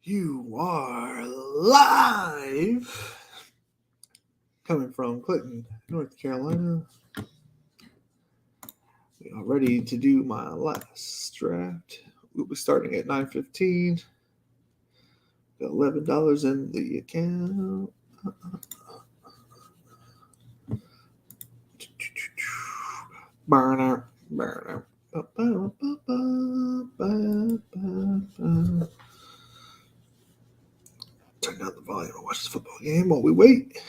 You are live coming from Clinton, North Carolina. We are ready to do my last draft. We'll be starting at 9:15. Got $11 in the account. Burner. Turn down the volume and watch the football game while we wait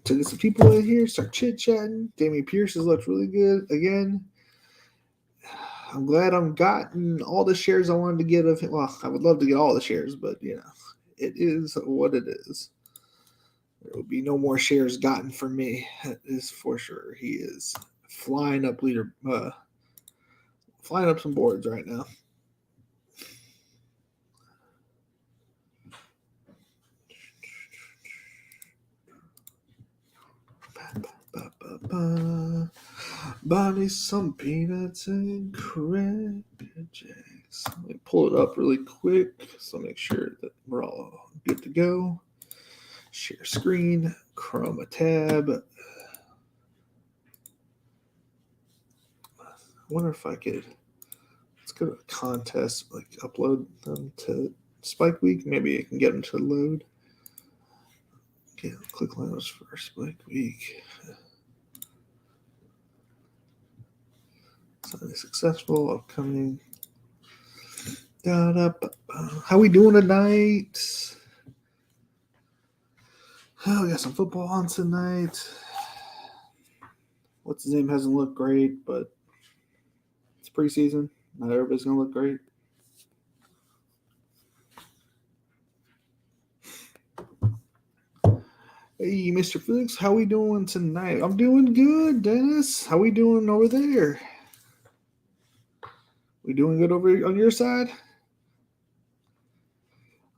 to get some people in here, start chit-chatting. Damian Pierce has looked really good again. I'm glad I've gotten all the shares I wanted to get of him. Well, I would love to get all the shares, but, it is what it is. There will be no more shares gotten from me. That is for sure. He is flying up some boards right now. Buy me some peanuts and cracker jacks. Let me pull it up really quick so make sure that we're all good to go. Share screen, Chroma tab. I wonder if I could, let's go to a contest, like upload them to Spike Week. Maybe I can get them to load. Okay, click language for Spike Week. Something successful, upcoming. How we doing tonight? Oh, we got some football on tonight. What's his name hasn't looked great, but it's preseason. Not everybody's gonna look great. Hey, Mr. Felix, how we doing tonight? I'm doing good, Dennis. How we doing over there? We doing good over on your side?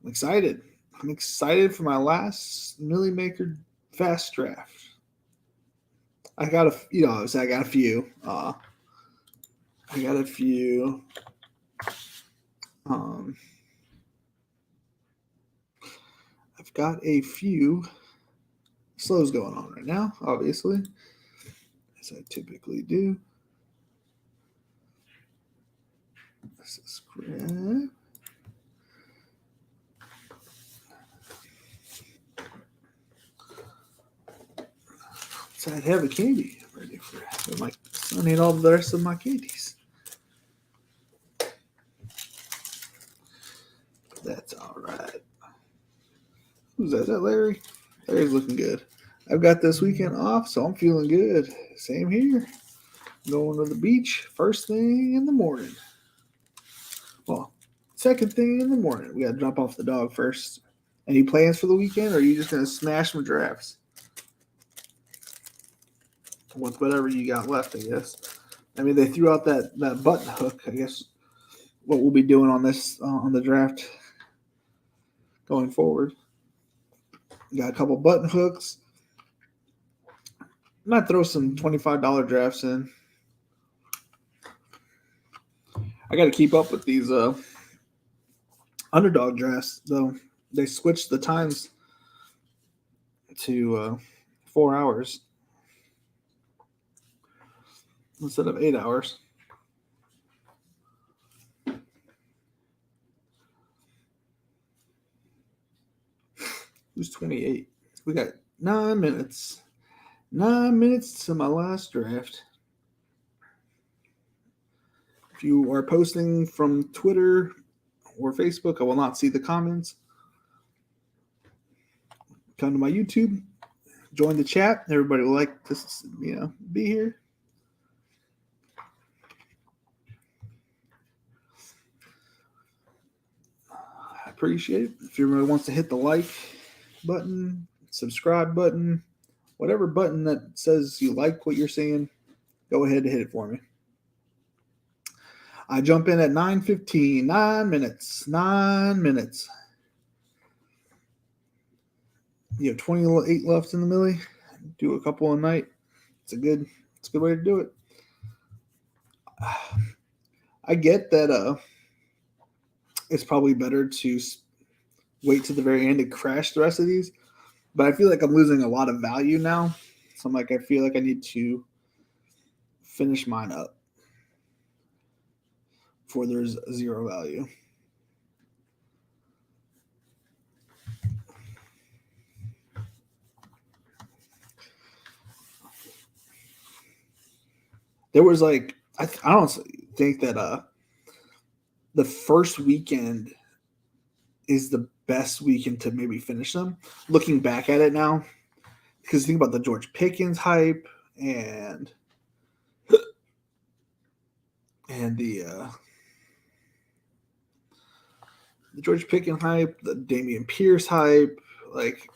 I'm excited. I'm excited for my last Millimaker fast draft. I got a few. I've got a few. I've got a few slows going on right now, obviously, as I typically do. This is grab. So I'd have a candy ready for my son ate all the rest of my candies. That's all right. Who's that? Is that Larry? Larry's looking good. I've got this weekend off, so I'm feeling good. Same here. Going to the beach first thing in the morning. Well, second thing in the morning. We got to drop off the dog first. Any plans for the weekend, or are you just going to smash some drafts? With whatever you got left, I guess. I mean, they threw out that button hook. I guess what we'll be doing on this on the draft going forward. Got a couple button hooks. Might throw some $25 drafts in. I got to keep up with these underdog drafts, though. They switched the times to 4 hours instead of 8 hours. Who's 28? We got 9 minutes. 9 minutes to my last draft. If you are posting from Twitter or Facebook, I will not see the comments. Come to my YouTube, join the chat. Everybody will like to, be here. I appreciate it. If everybody wants to hit the like button, subscribe button, whatever button that says you like what you're seeing, go ahead and hit it for me. I jump in at 9:15, 9 minutes. You have 28 left in the millie. Do a couple a night. It's a good way to do it. I get that it's probably better to wait to the very end and crash the rest of these. But I feel like I'm losing a lot of value now. So I'm like, I feel like I need to finish mine up before there's zero value. There was like, I don't think that the first weekend is the best weekend to maybe finish them. Looking back at it now, because think about the George Pickens hype and the George Pickens hype, the Damian Pierce hype, like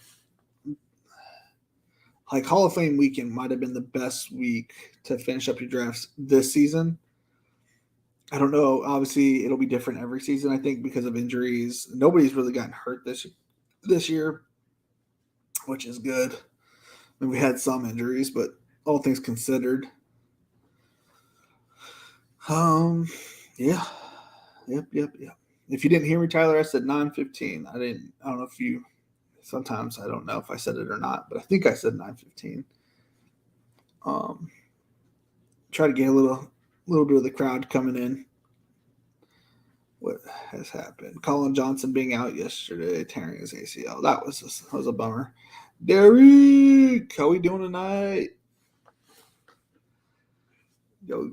Hall of Fame weekend might have been the best week to finish up your drafts this season. I don't know. Obviously, it'll be different every season. I think because of injuries, nobody's really gotten hurt this year, which is good. I mean, we had some injuries, but all things considered, yeah, yep. If you didn't hear me, Tyler, I said 9:15. I didn't. I don't know if you. Sometimes I don't know if I said it or not, but I think I said 9:15. Try to get a little bit of the crowd coming in. What has happened? Colin Johnson being out yesterday, tearing his ACL. That was a bummer. Derek, how we doing tonight? Yo.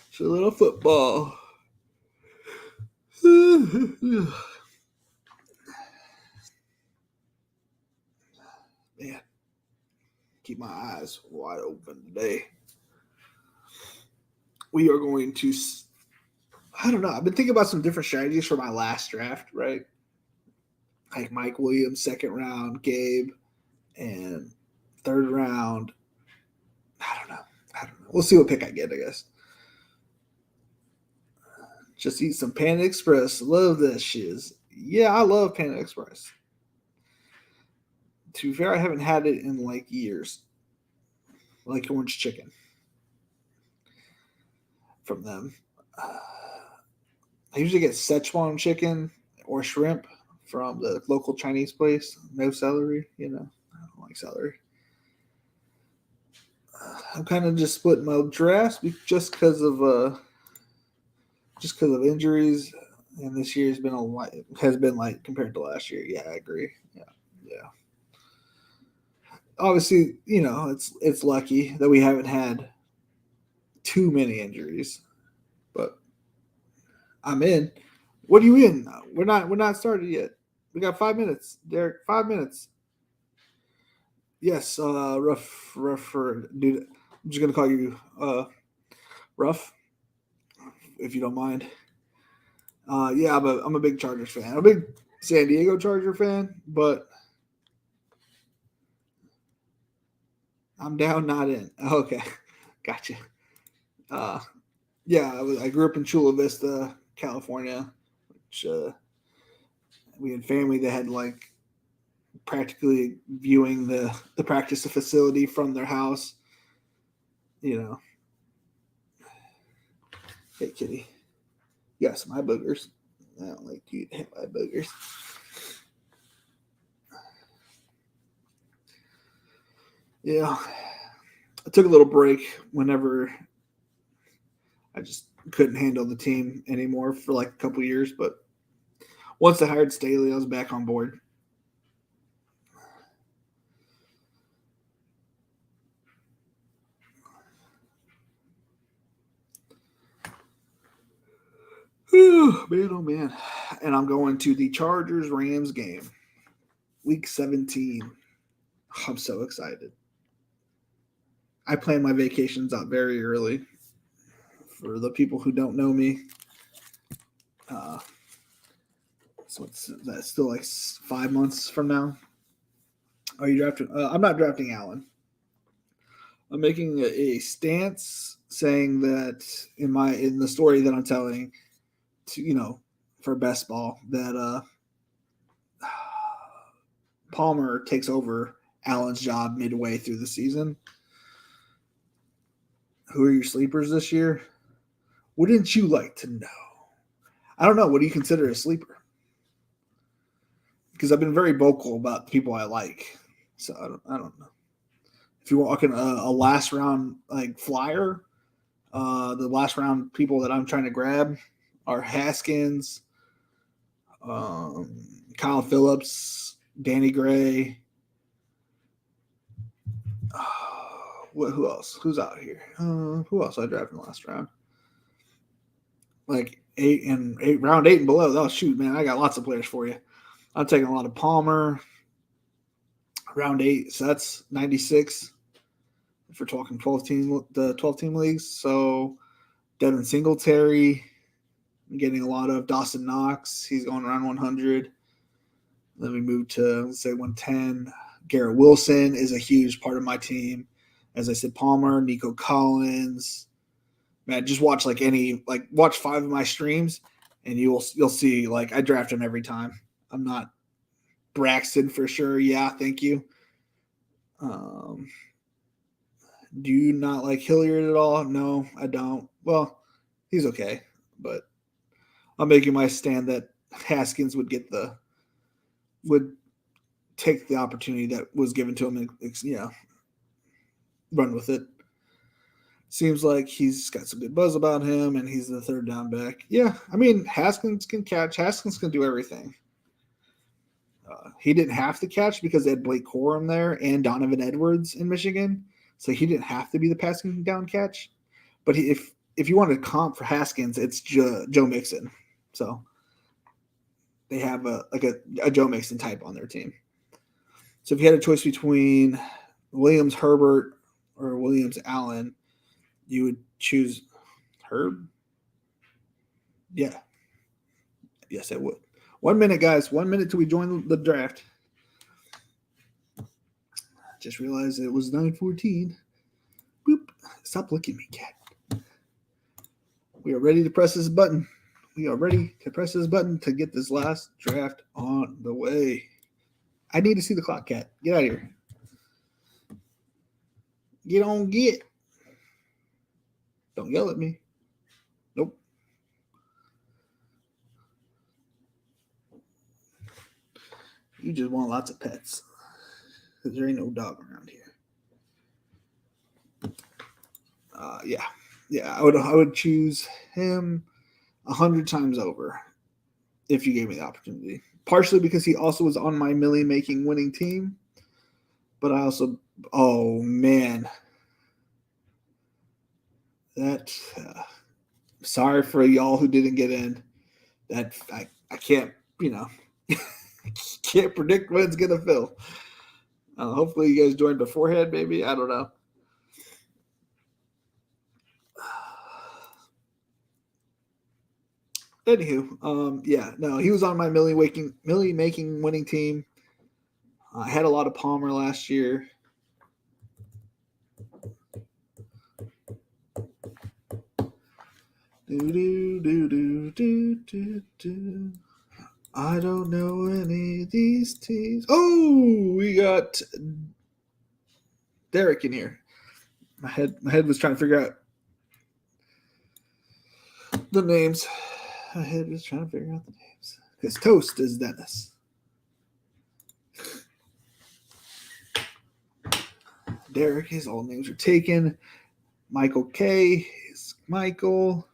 It's a little football. Man, keep my eyes wide open today. We are going to, I don't know. I've been thinking about some different strategies for my last draft, right? Like Mike Williams, second round, Gabe, and third round. I don't know. We'll see what pick I get, I guess. Just eat some Panda Express. Love that shiz. Yeah, I love Panda Express. To be fair, I haven't had it in like years. Like orange chicken from them. I usually get Szechuan chicken or shrimp from the local Chinese place. No celery, I don't like celery. I'm kind of just splitting my drafts just because of injuries, and this year has been light compared to last year. Yeah, I agree. Yeah. Obviously, it's lucky that we haven't had too many injuries, but I'm in. What are you in? We're not started yet. We got 5 minutes, Derek. 5 minutes. Yes, rough, dude. I'm just gonna call you rough, if you don't mind. Yeah, I'm a big Chargers fan. I'm a big San Diego Charger fan, but I'm down, not in. Okay, gotcha. Yeah, I grew up in Chula Vista, California, which we had family that had like practically viewing the practice facility from their house. Hey, kitty. Yes, my boogers. I don't like you to hit my boogers. Yeah. I took a little break whenever I just couldn't handle the team anymore for like a couple years. But once I hired Staley, I was back on board. Man, oh man. And I'm going to the Chargers-Rams game. Week 17. I'm so excited. I plan my vacations out very early. For the people who don't know me, so that's still like 5 months from now. Are you drafting? I'm not drafting Allen. I'm making a stance saying that in the story that I'm telling, for best ball, that Palmer takes over Allen's job midway through the season. Who are your sleepers this year? Wouldn't you like to know? I don't know. What do you consider a sleeper? Because I've been very vocal about the people I like. So I don't know. If you're walking a last round like flyer, the last round people that I'm trying to grab are Haskins, Kyle Phillips, Danny Gray. Who else? Who's out here? Who else I drafted in the last round? Like round 8 and below. Oh shoot, man, I got lots of players for you. I'm taking a lot of Palmer. Round 8, so that's 96. If we're talking 12 team leagues, so Devin Singletary, I'm getting a lot of Dawson Knox. He's going around 100. Then we move to, let's say, 110. Garrett Wilson is a huge part of my team. As I said, Palmer, Nico Collins. Man, just watch watch 5 of my streams, and you'll see I draft him every time. I'm not Braxton for sure. Yeah, thank you. Do you not like Hilliard at all? No, I don't. Well, he's okay, but I'm making my stand that Haskins would take the opportunity that was given to him and run with it. Seems like he's got some good buzz about him, and he's the third down back. Yeah, I mean, Haskins can catch. Haskins can do everything. He didn't have to catch because they had Blake Corum there and Donovan Edwards in Michigan, so he didn't have to be the passing down catch. But if you want to comp for Haskins, it's Joe Mixon. So they have a Joe Mixon type on their team. So if you had a choice between Williams Herbert or Williams Allen, you would choose Herb? Yeah. Yes, I would. 1 minute, guys. 1 minute till we join the draft. Just realized it was 9:14. Boop. Stop looking at me, cat. We are ready to press this button. We are ready to press this button to get this last draft on the way. I need to see the clock, cat. Get out of here. Get on, get. Don't yell at me. Nope. You just want lots of pets. Because there ain't no dog around here. Yeah. I would choose him 100 times over if you gave me the opportunity. Partially because he also was on my Millimaker winning team, but I also, oh man, that sorry for y'all who didn't get in. That I can't, can't predict when it's gonna fill. Hopefully you guys joined beforehand, maybe. I don't know. Anywho, he was on my Millimaker winning team. I had a lot of Palmer last year. I don't know any of these teams. Oh, we got Derek in here. My head was trying to figure out the names. My head was trying to figure out the names. Because Toast is Dennis. Derek, his all names are taken. Michael K is Michael.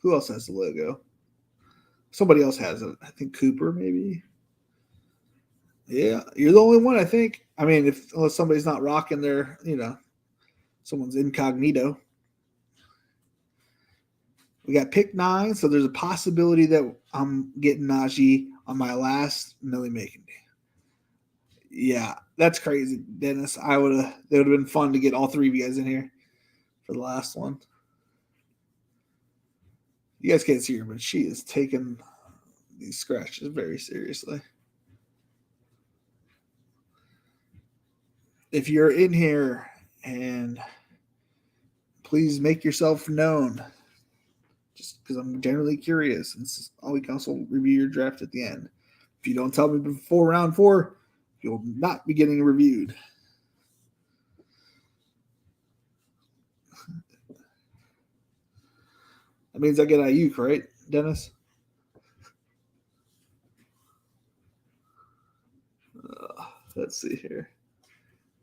Who else has the logo? Somebody else has it. I think Cooper, maybe. Yeah, you're the only one, I think. I mean, unless somebody's not rocking their, someone's incognito. We got pick 9, so there's a possibility that I'm getting Najee on my last Millimaker day. Yeah, that's crazy, Dennis. It would have been fun to get all 3 of you guys in here for the last one. You guys can't see her, but she is taking these scratches very seriously. If you're in here, and please make yourself known, just because I'm generally curious. And we can also review your draft at the end. If you don't tell me before round 4, you'll not be getting reviewed. That means I get Ayuk, right, Dennis? Let's see here.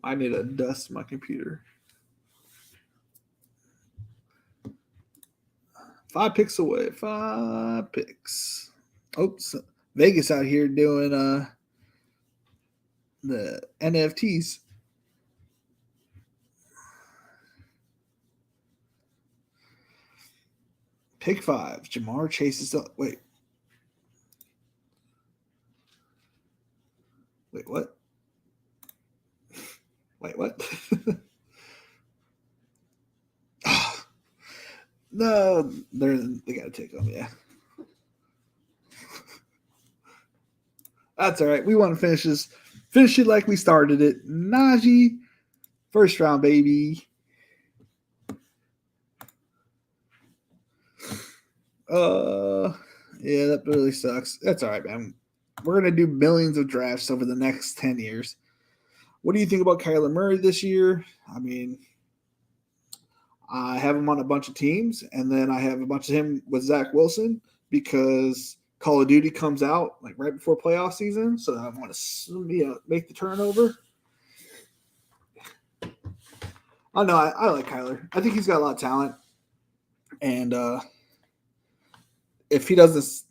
I need to dust my computer. 5 picks away. 5 picks. Oops. Vegas out here doing the NFTs. Pick 5. Jamar Chase is still. Wait, what? Wait, what? No, they got to take them, yeah. That's all right. We want to finish it like we started it. Najee, first round, baby. Yeah, that really sucks. That's all right, man. We're gonna do millions of drafts over the next 10 years. What do you think about Kyler Murray this year? I mean, I have him on a bunch of teams, and then I have a bunch of him with Zach Wilson because Call of Duty comes out like right before playoff season, so I want to make the turnover. Oh no, I like Kyler. I think he's got a lot of talent, and if he doesn't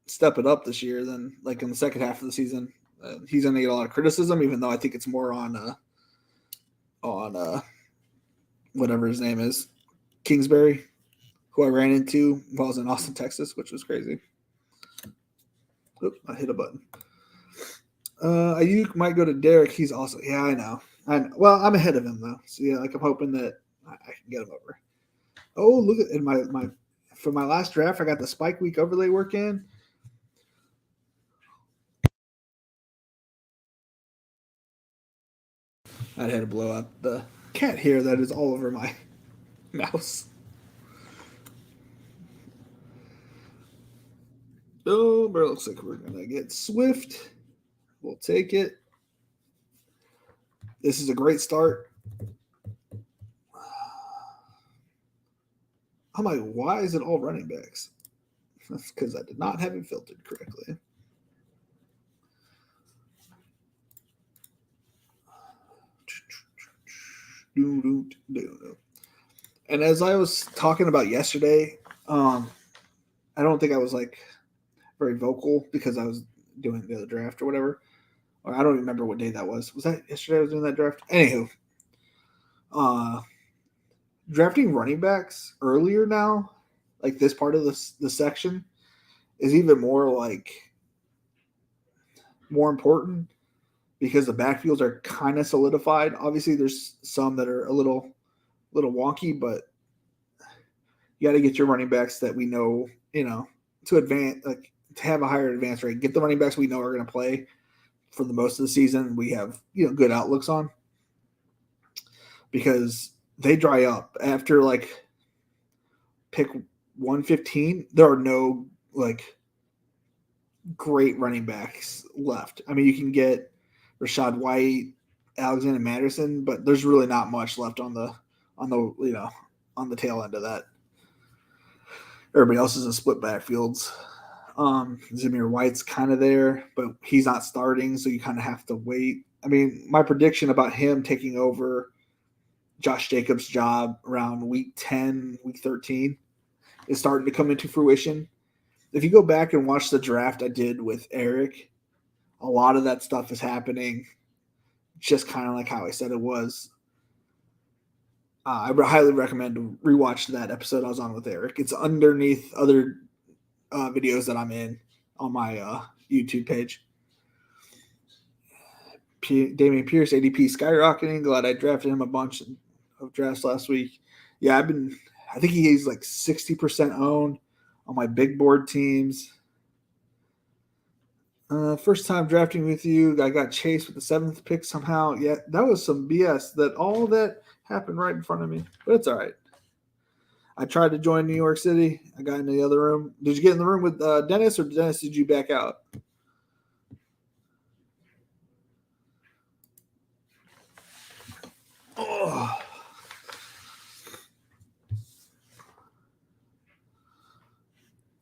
step it up this year, then like in the second half of the season, he's going to get a lot of criticism. Even though I think it's more on whatever his name is, Kingsbury, who I ran into while I was in Austin, Texas, which was crazy. Oop, I hit a button. Ayuk might go to Derek. He's also, yeah, I know. Well, I'm ahead of him though, so yeah, like I'm hoping that I can get him over. Oh, look at in my for my last draft, I got the Spike Week overlay work in. I had to blow up the cat hair that is all over my mouse. Oh, but it looks like we're gonna get Swift. We'll take it. This is a great start. I'm like, why is it all running backs? That's because I did not have it filtered correctly. And as I was talking about yesterday, I don't think I was like very vocal because I was doing the other draft or whatever. Or I don't remember what day that was. Was that yesterday I was doing that draft? Anywho, drafting running backs earlier now, like this part of the section, is even more important because the backfields are kind of solidified. Obviously, there's some that are a little wonky, but you got to get your running backs that we know, to advance, like to have a higher advance rate. Get the running backs we know are going to play for the most of the season. We have good outlooks on because they dry up after like pick 115. There are no like great running backs left. I mean, you can get Rashad White, Alexander Madison, but there's really not much left on the tail end of that. Everybody else is in split backfields. Zamir White's kind of there, but he's not starting, so you kind of have to wait. I mean, my prediction about him taking over Josh Jacobs' job around week 10, week 13 is starting to come into fruition. If you go back and watch the draft I did with Eric, a lot of that stuff is happening just kind of like how I said it was. I highly recommend to rewatch that episode I was on with Eric. It's underneath other videos that I'm in on my YouTube page. Damian Pierce, ADP skyrocketing. Glad I drafted him a bunch of drafts last week. Yeah, I think he's like 60% owned on my big board teams. First time drafting with you, I got chased with the 7th pick somehow. Yeah, that was some BS. That all that happened right in front of me, but it's all right. I tried to join New York City. I got in the other room. Did you get in the room with Dennis, or Dennis did you back out? Oh.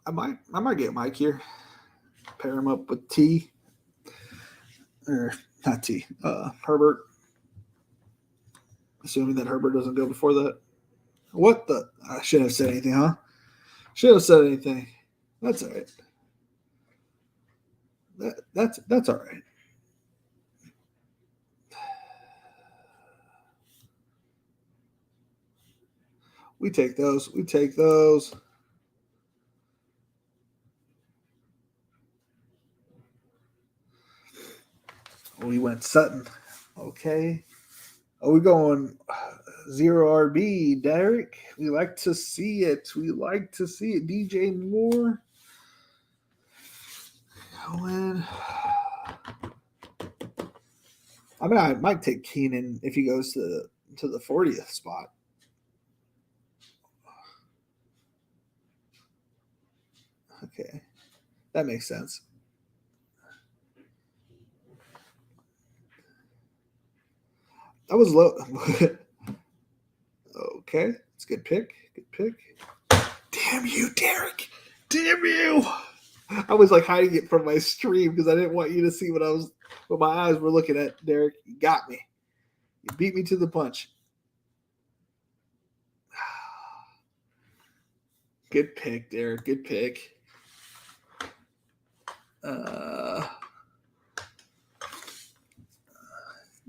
I might get Mike here. Pair him up with T. Or not T. Herbert. Assuming that Herbert doesn't go before that. What the? I shouldn't have said anything, huh? Should have said anything. That's all right. That's all right. We take those. We take those. We went Sutton. Okay. Are we going 0 RB, Derek? We like to see it. We like to see it. DJ Moore. Going. I mean, I might take Keenan if he goes to the 40th spot. Okay. That makes sense. That was low. Okay. It's a good pick. Good pick. Damn you, Derek. Damn you. I was like hiding it from my stream because I didn't want you to see what my eyes were looking at, Derek. You got me. You beat me to the punch. Good pick, Derek. Good pick.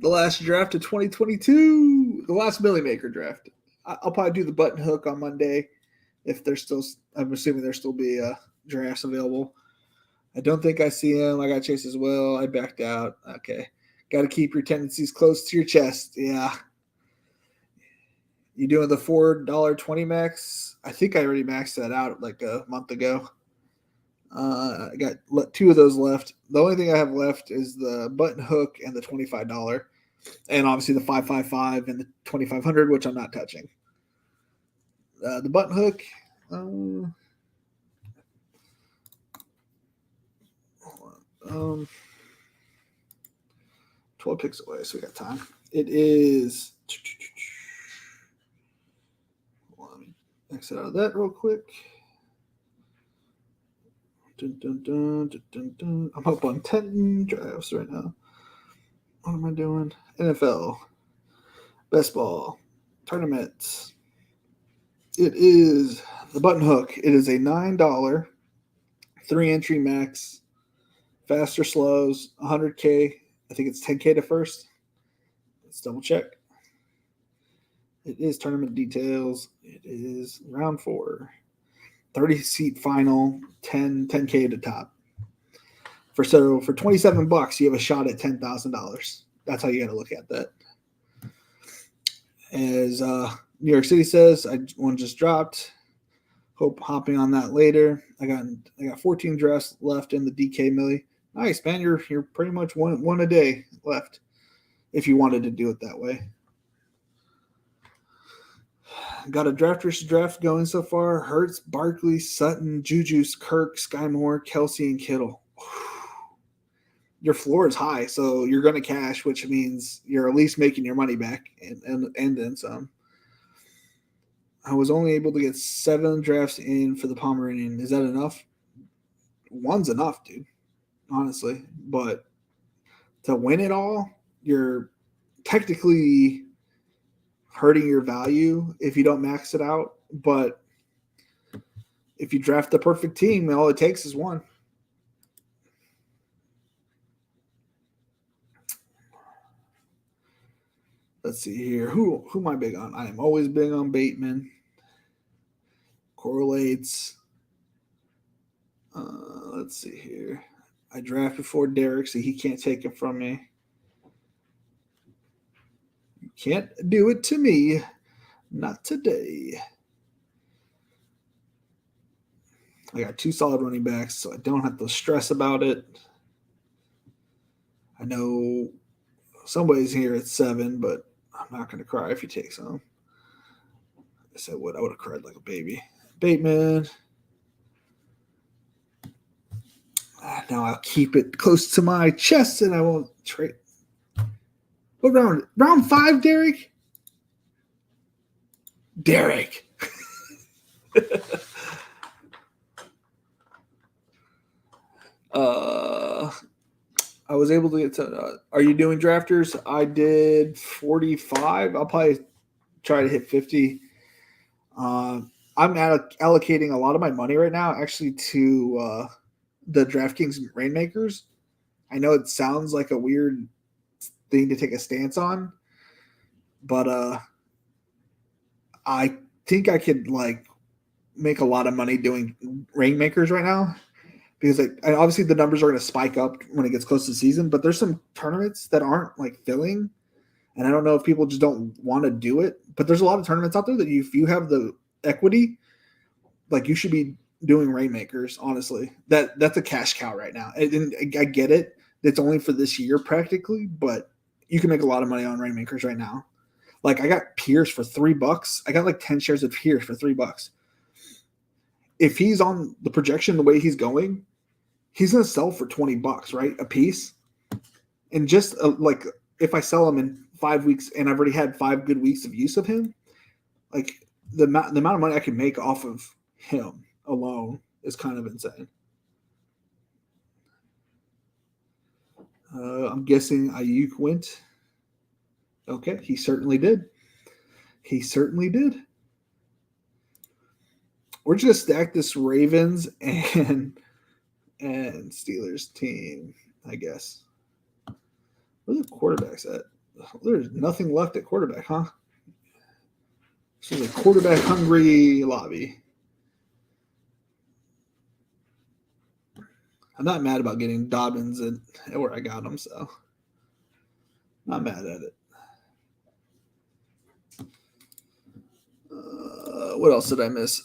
The last draft of 2022. The last Millimaker draft. I'll probably do the button hook on Monday if there's still. I'm assuming there'll still be drafts available. I don't think I see him. I got Chase as well. I backed out. Okay. Got to keep your tendencies close to your chest. Yeah. You doing the $4.20 max? I think I already maxed that out like a month ago. I got 2 of those left. The only thing I have left is the button hook and the $25. And obviously the 555 and the 2500, which I'm not touching. The button hook. 12 picks away, so we got time. It is. Let me exit out of that real quick. Dun, dun, dun, dun, dun, dun. I'm up on 10 drafts right now. What am I doing? NFL, best ball, tournaments. It is the button hook. It is a $9 3-entry max. Faster slows, 100K. I think it's 10K to first. Let's double check. It is tournament details. It is round 4. 30-seat final, 10K to top. For $27, you have a shot at $10,000. That's how you got to look at that. As New York City says, one just dropped. Hope hopping on that later. I got 14 drafts left in the DK Millie. Nice, man. You're pretty much one a day left if you wanted to do it that way. Got a draft versus draft going so far. Hurts, Barkley, Sutton, Juju, Kirk, Sky Moore, Kelsey, and Kittle. Your floor is high, so you're going to cash, which means you're at least making your money back and then some. I was only able to get 7 drafts in for the Pomeranian. Is that enough? One's enough, dude, honestly. But to win it all, you're technically hurting your value if you don't max it out. But if you draft the perfect team, all it takes is one. Let's see here. Who am I big on? I am always big on Bateman. Correlates. Let's see here. I draft before Derek, so he can't take it from me. You can't do it to me. Not today. I got 2 solid running backs, so I don't have to stress about it. I know somebody's here at 7, but I'm not going to cry if he takes some. I said what? I would have cried like a baby. Bateman. Now I'll keep it close to my chest and I won't trade. What round? Round 5, Derek? Derek. I was able to get to. Are you doing drafters? I did 45. I'll probably try to hit 50. I'm allocating a lot of my money right now actually to the Draftkings Rainmakers. I know it sounds like a weird thing to take a stance on, but I think I could like make a lot of money doing Rainmakers right now because like obviously the numbers are going to spike up when it gets close to the season, but there's some tournaments that aren't like filling, and I don't know if people just don't want to do it. But there's a lot of tournaments out there that if you have the equity, like you should be doing Rainmakers. Honestly, that's a cash cow right now. And I get it; it's only for this year practically, but you can make a lot of money on Rainmakers right now. Like I got Pierce for $3. I got like 10 shares of Pierce for $3. If he's on the projection the way he's going, he's going to sell for $20, right? A piece. And just like if I sell him in 5 weeks and I've already had 5 good weeks of use of him, like the amount of money I can make off of him alone is kind of insane. I'm guessing Ayuk went. Okay, he certainly did. He certainly did. We're just gonna stack this Ravens and Steelers team, I guess. Where are the quarterbacks at? There's nothing left at quarterback, huh? This is a quarterback hungry lobby. I'm not mad about getting Dobbins at where I got him, so not mad at it. What else did I miss?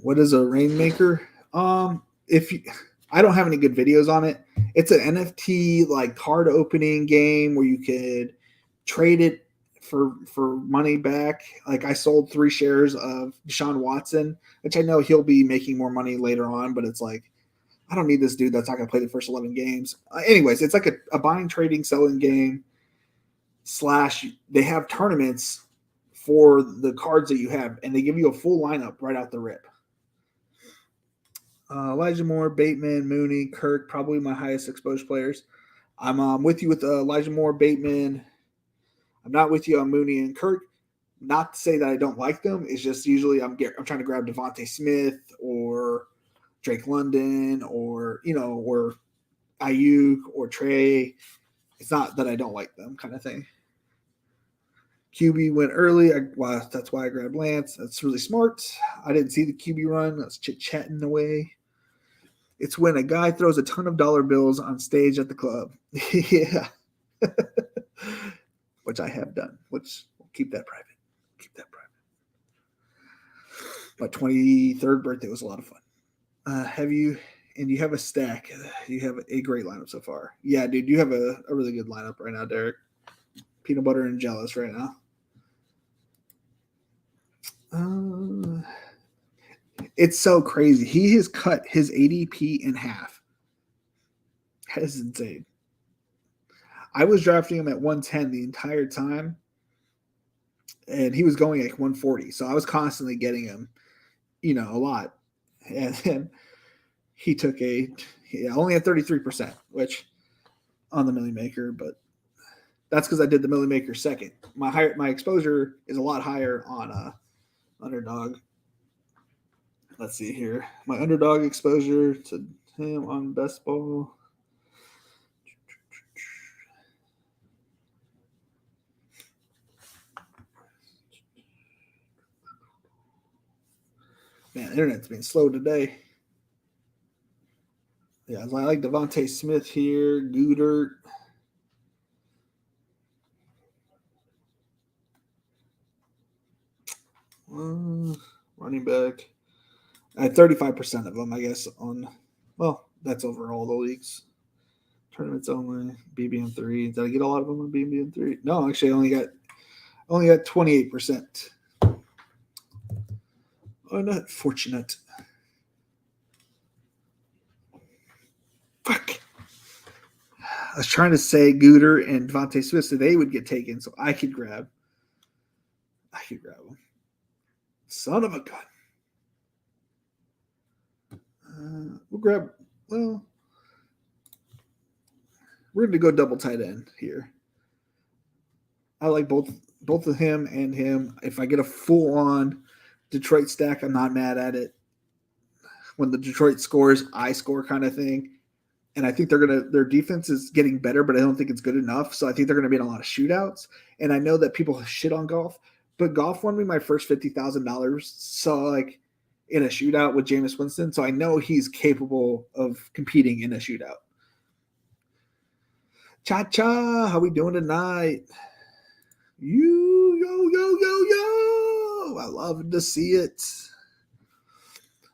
What is a Rainmaker? If you, I don't have any good videos on it. It's an NFT like card opening game where you could trade it for money back. Like I sold 3 shares of Deshaun Watson, which I know he'll be making more money later on, but it's like I don't need this dude that's not going to play the first 11 games. Anyways, it's like a buying, trading, selling game. / they have tournaments for the cards that you have, and they give you a full lineup right out the rip. Elijah Moore, Bateman, Mooney, Kirk, probably my highest exposed players. I'm with you with Elijah Moore, Bateman. I'm not with you on Mooney and Kirk. Not to say that I don't like them. It's just usually I'm trying to grab Devontae Smith or Drake London or or Ayuk or Trey. It's not that I don't like them, kind of thing. QB went early. That's why I grabbed Lance. That's really smart. I didn't see the QB run. I was chit-chatting away. It's when a guy throws a ton of dollar bills on stage at the club. Yeah. Which I have done. Which we'll keep that private. My 23rd birthday was a lot of fun. Have you have a stack. You have a great lineup so far. Yeah, dude, you have a really good lineup right now, Derek. Peanut butter and jealous right now. It's so crazy. He has cut his ADP in half. That is insane. I was drafting him at 110 the entire time, and he was going at 140. So I was constantly getting him, a lot. And then he took only at 33%, which on the Millimaker, but that's because I did the Millimaker second. My exposure is a lot higher on Underdog. Let's see here. My Underdog exposure to him on Best Ball. Man, the internet's been slow today. Yeah, I like Devontae Smith here, Goodert. Running back. I had 35% of them, I guess, that's over all the leagues. Tournaments only, BBM3. Did I get a lot of them on BBM3? No, actually, I only got 28%. Oh, not fortunate. Fuck. I was trying to say Gooder and Devontae Smith so they would get taken so I could grab them. Son of a gun. We'll grab, We're going to go double tight end here. I like both of him and him. If I get a full on Detroit stack, I'm not mad at it. When the Detroit scores, I score kind of thing. And I think their defense is getting better, but I don't think it's good enough. So I think they're gonna be in a lot of shootouts. And I know that people shit on golf, but golf won me my first $50,000. So like in a shootout with Jameis Winston, so I know he's capable of competing in a shootout. Cha cha, how we doing tonight? Yo! I love to see it.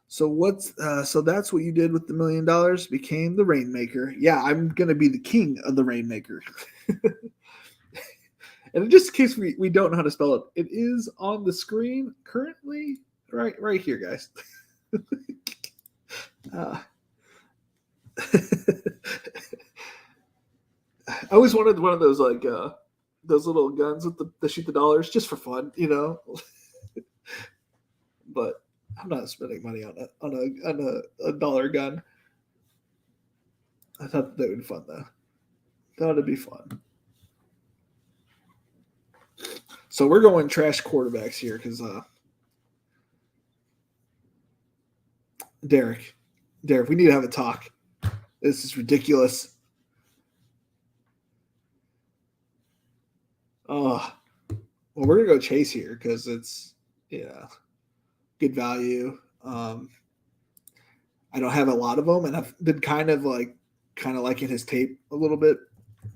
So so that's what you did with the $1 million, became the Rainmaker. Yeah, I'm gonna be the king of the Rainmaker. And just in case we don't know how to spell it, it is on the screen currently, right here, guys. I always wanted one of those like those little guns with the shoot the dollars just for fun, you know. But I'm not spending money on a dollar gun. I thought that would be fun though. Thought it'd be fun. So we're going trash quarterbacks here because Derek, we need to have a talk. This is ridiculous. Oh, well, we're gonna go Chase here because it's good value. I don't have a lot of them, and I've been kind of liking his tape a little bit,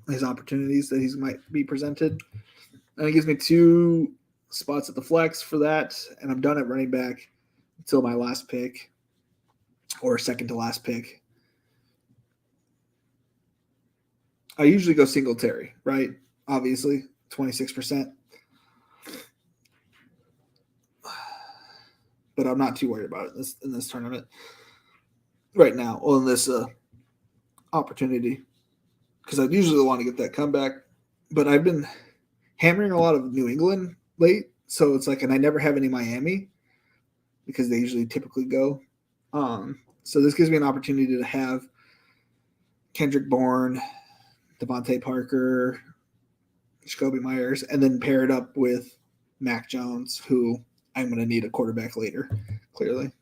his opportunities that he might be presented. And it gives me 2 spots at the flex for that, and I'm done at running back until my last pick or second to last pick. I usually go Singletary, right? Obviously, 26%. But I'm not too worried about it in this tournament right now, on this opportunity, because I usually want to get that comeback. But I've been hammering a lot of New England late, so it's like, and I never have any Miami because they usually typically go. So this gives me an opportunity to have Kendrick Bourne, Devontae Parker, Jacoby Myers, and then pair it up with Mac Jones, who I'm going to need a quarterback later, clearly.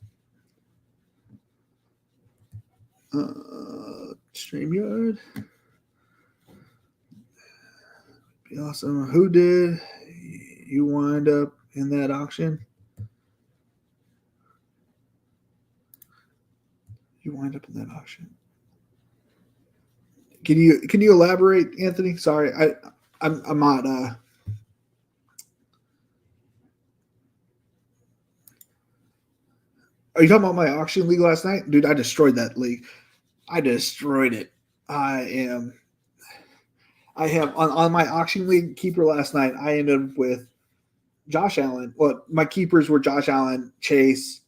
StreamYard. Be awesome. Who did you wind up in that auction? You wind up in that auction. Can you elaborate, Anthony? Sorry, I'm not. Are you talking about my auction league last night, dude? I destroyed that league. I destroyed it. I have on my auction league keeper last night. I ended up with Josh Allen. Well, my keepers were Josh Allen, Chase,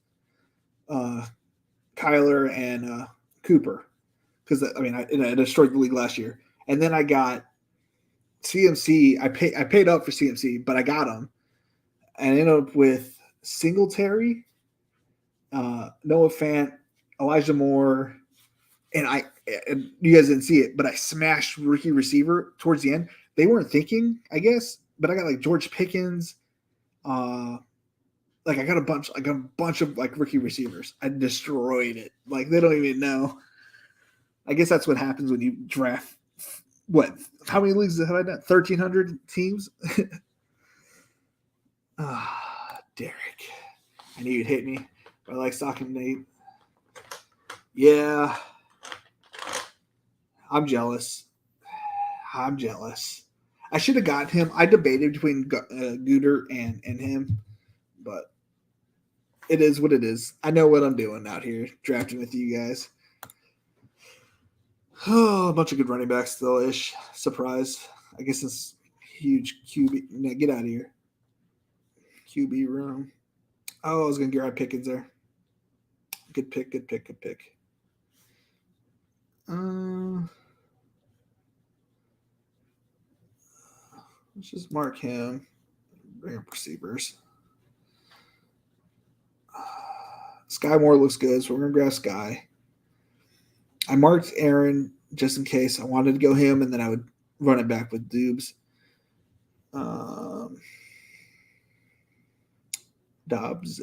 Kyler, and Cooper. Because I destroyed the league last year, and then I got CMC. I paid up for CMC, but I got him, and I ended up with Singletary, Noah Fant, Elijah Moore, and you guys didn't see it, but I smashed rookie receiver towards the end. They weren't thinking, I guess, but I got like George Pickens. I got a bunch of like rookie receivers. I destroyed it. Like they don't even know. I guess that's what happens when you draft. What? How many leagues have I done? 1,300 teams. Derek, I knew you'd hit me. I like stalking Nate. Yeah, I'm jealous. I should have gotten him. I debated between Gooder and him, but it is what it is. I know what I'm doing out here drafting with you guys. Oh, a bunch of good running backs still ish. Surprise. I guess it's huge QB. No, get out of here. QB room. Oh, I was going to grab Pickens there. Good pick. Let's just mark him. Bring up receivers. Sky Moore looks good, so we're going to grab Sky. I marked Aaron just in case I wanted to go him, and then I would run it back with Dubes. Dubs.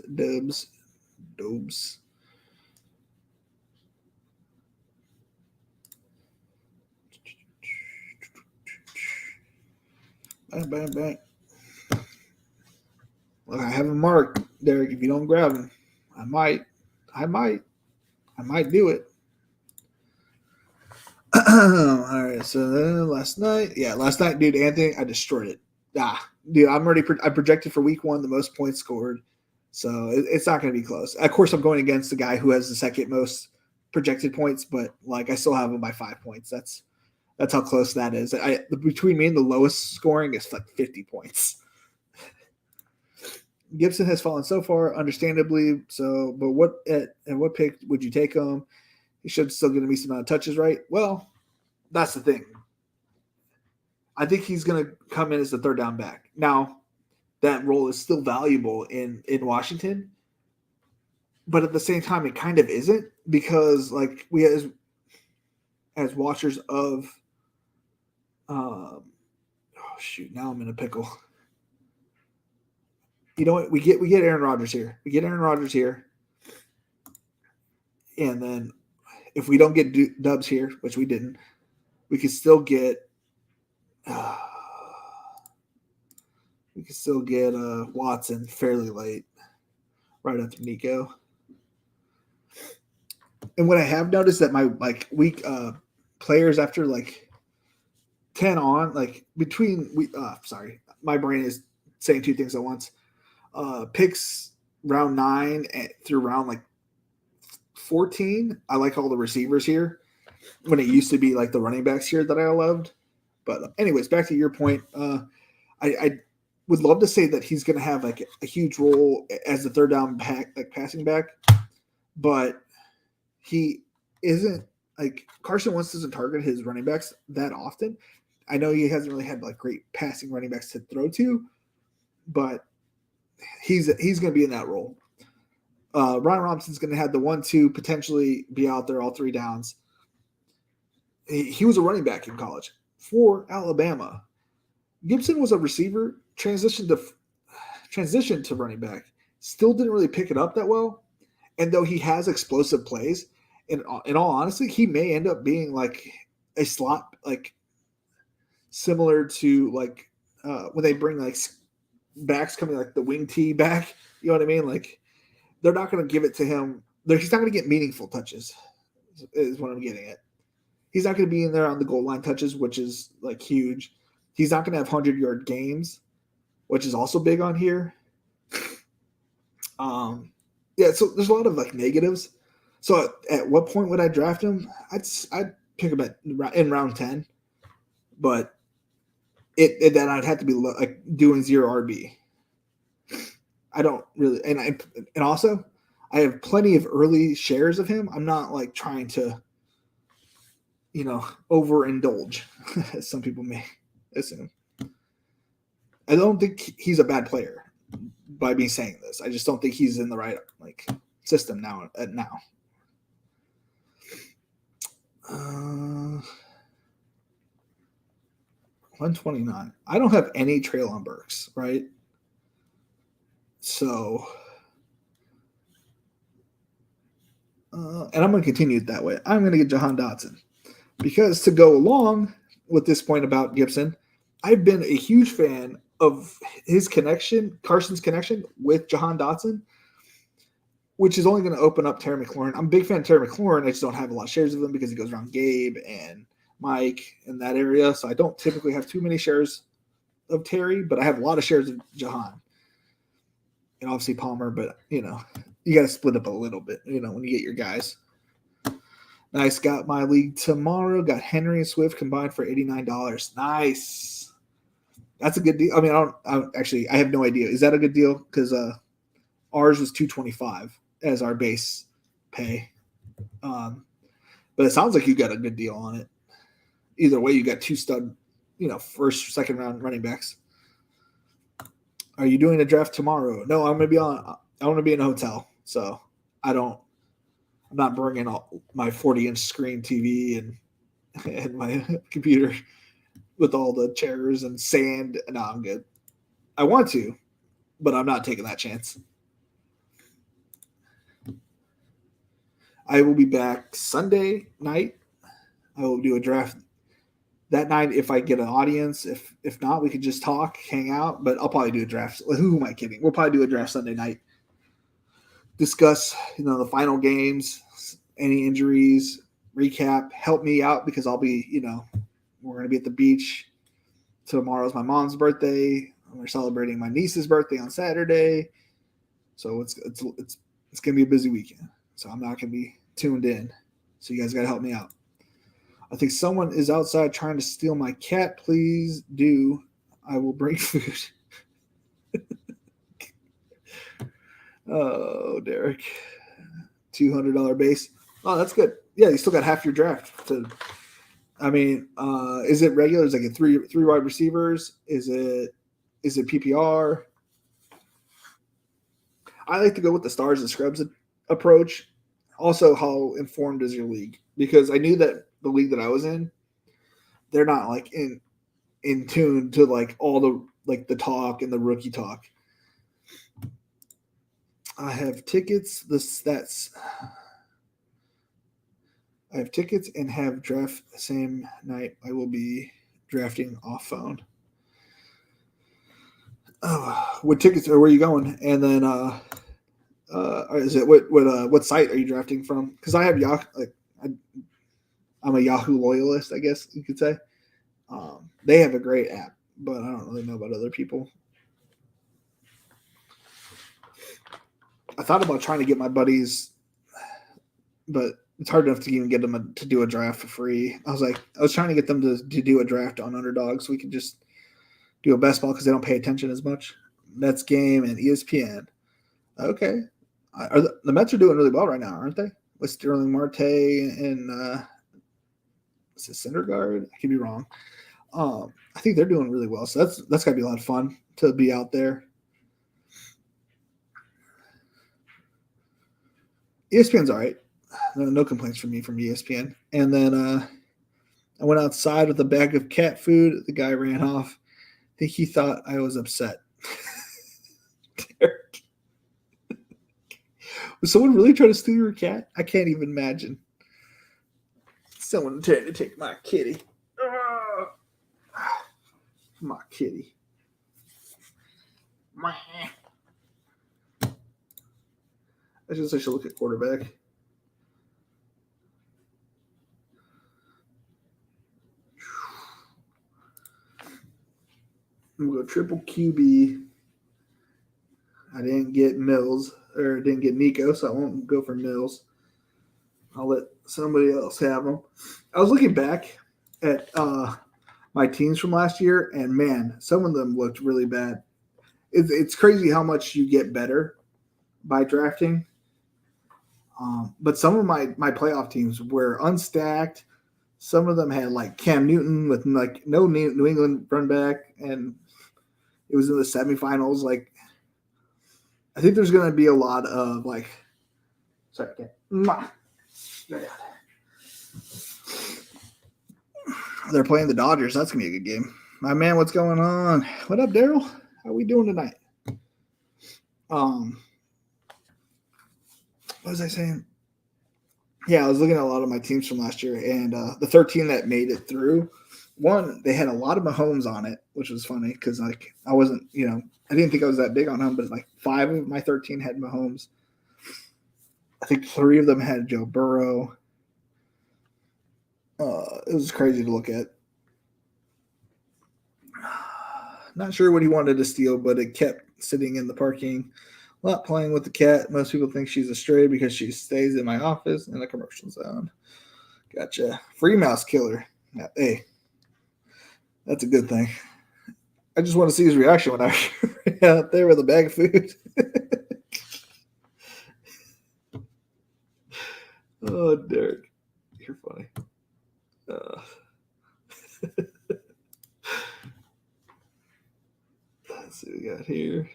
Bang, bang, bang. Look, I have him marked, Derek. If you don't grab him, I might do it. All right. So then last night, dude, Anthony, I destroyed it. Dude, I projected for week 1 the most points scored, so it's not going to be close. Of course, I'm going against the guy who has the second most projected points, but like I still have him by 5 points. That's how close that is. Between me and the lowest scoring is like 50 points. Gibson has fallen so far, understandably. So, but what pick would you take him? He should still get a decent amount of touches, right? Well, that's the thing. I think he's going to come in as the third down back. Now, that role is still valuable in Washington, but at the same time, it kind of isn't, because like we as watchers of, now I'm in a pickle. You know what? We get Aaron Rodgers here. And then if we don't get Dubs here, which we didn't, we could still get Watson fairly late, right after Nico. And what I have noticed that my week players after 10 on, my brain is saying two things at once. Picks round 9 through round 14. I like all the receivers here, when it used to be the running backs here that I loved. But anyways, back to your point. I would love to say that he's going to have a huge role as the third down back, passing back, but he isn't. Carson Wentz doesn't target his running backs that often. I know he hasn't really had great passing running backs to throw to, but he's going to be in that role. Ryan Robinson's going to have the 1-2, potentially be out there all 3 downs. He was a running back in college for Alabama. Gibson was a receiver, transitioned to running back. Still didn't really pick it up that well. And though he has explosive plays, in all honesty, he may end up being a slot, similar to when they bring backs coming the wing tee back. You know what I mean? They're not going to give it to him. He's not going to get meaningful touches, is what I'm getting at. He's not going to be in there on the goal line touches, which is huge. He's not going to have 100-yard games, which is also big on here. So there's a lot of negatives. So at what point would I draft him? I'd pick him in round 10, but then I'd have to be doing 0 RB. I don't really, and also I have plenty of early shares of him. I'm not trying to, overindulge, as some people may assume. I don't think he's a bad player by me saying this. I just don't think he's in the right system now. 129. I don't have any Traylon Burks, right? So, and I'm going to continue it that way. I'm going to get Jahan Dotson, because to go along with this point about Gibson, I've been a huge fan of Carson's connection with Jahan Dotson, which is only going to open up Terry McLaurin. I'm a big fan of Terry McLaurin. I just don't have a lot of shares of him because he goes around Gabe and Mike in that area. So I don't typically have too many shares of Terry, but I have a lot of shares of Jahan. And obviously Palmer, but, you got to split up a little bit, when you get your guys. Nice. Got my league tomorrow. Got Henry and Swift combined for $89. Nice. That's a good deal. I mean, I have no idea. Is that a good deal? Because ours was $225 as our base pay. But it sounds like you got a good deal on it. Either way, you got 2 stud, first, second round running backs. Are you doing a draft tomorrow? No, I want to be in a hotel. So I'm not bringing all my 40-inch screen TV and and my computer with all the chairs and sand. No, I'm good. I want to, but I'm not taking that chance. I will be back Sunday night. I will do a draft that night if I get an audience. If not, we could just talk, hang out. But I'll probably do a draft. Who am I kidding? We'll probably do a draft Sunday night. Discuss, the final games, any injuries, recap. Help me out because I'll be, we're gonna be at the beach. Tomorrow's my mom's birthday. We're celebrating my niece's birthday on Saturday. So it's gonna be a busy weekend. So I'm not gonna be tuned in. So you guys gotta help me out. I think someone is outside trying to steal my cat. Please do. I will bring food. Oh, Derek. $200 base. Oh, that's good. Yeah, you still got half your draft. Is it regular? Is it like a three wide receivers? Is it PPR? I like to go with the stars and scrubs approach. Also, how informed is your league? Because I knew that the league that I was in, they're not like in tune to like all the like the talk and the rookie talk. I have tickets. I have tickets and have draft the same night. I will be drafting off phone. Oh, what tickets or where are you going? And then is it what site are you drafting from? Because I have Yahoo. I'm a Yahoo loyalist, I guess you could say. They have a great app, but I don't really know about other people. I thought about trying to get my buddies, but it's hard enough to even get them to do a draft for free. I was trying to get them to do a draft on Underdog so we could just do a best ball because they don't pay attention as much. Mets game and ESPN. Okay. The Mets are doing really well right now, aren't they? With Sterling Marte and is it Syndergaard? I could be wrong. I think they're doing really well. So that's got to be a lot of fun to be out there. ESPN's all right. No complaints from me from ESPN. And then I went outside with a bag of cat food. The guy ran off. I think he thought I was upset. Was someone really trying to steal your cat? I can't even imagine. Someone tried to take my kitty. My kitty. I should look at quarterback. I'm going to go triple QB. I didn't get Mills or didn't get Nico, so I won't go for Mills. I'll let somebody else have them. I was looking back at my teams from last year, and man, some of them looked really bad. It's crazy how much you get better by drafting. But some of my playoff teams were unstacked. Some of them had like Cam Newton with like no New England run back, and it was in the semifinals. Like, I think there's going to be a lot of like, sorry, they're playing the Dodgers. That's going to be a good game. My man, what's going on? What up, Daryl? How are we doing tonight? What was I saying? Yeah, I was looking at a lot of my teams from last year, and the 13 that made it through, one, they had a lot of Mahomes on it, which was funny because like I wasn't, I didn't think I was that big on him, but like 5 of my 13 had Mahomes. I think 3 of them had Joe Burrow. It was crazy to look at. Not sure what he wanted to steal, but it kept sitting in the parking lot playing with the cat. Most people think she's a stray because she stays in my office in the commercial zone. Gotcha. Free mouse killer. Hey, that's a good thing. I just want to see his reaction when I ran out there with a bag of food. Oh, Derek, you're funny. Let's see what we got here.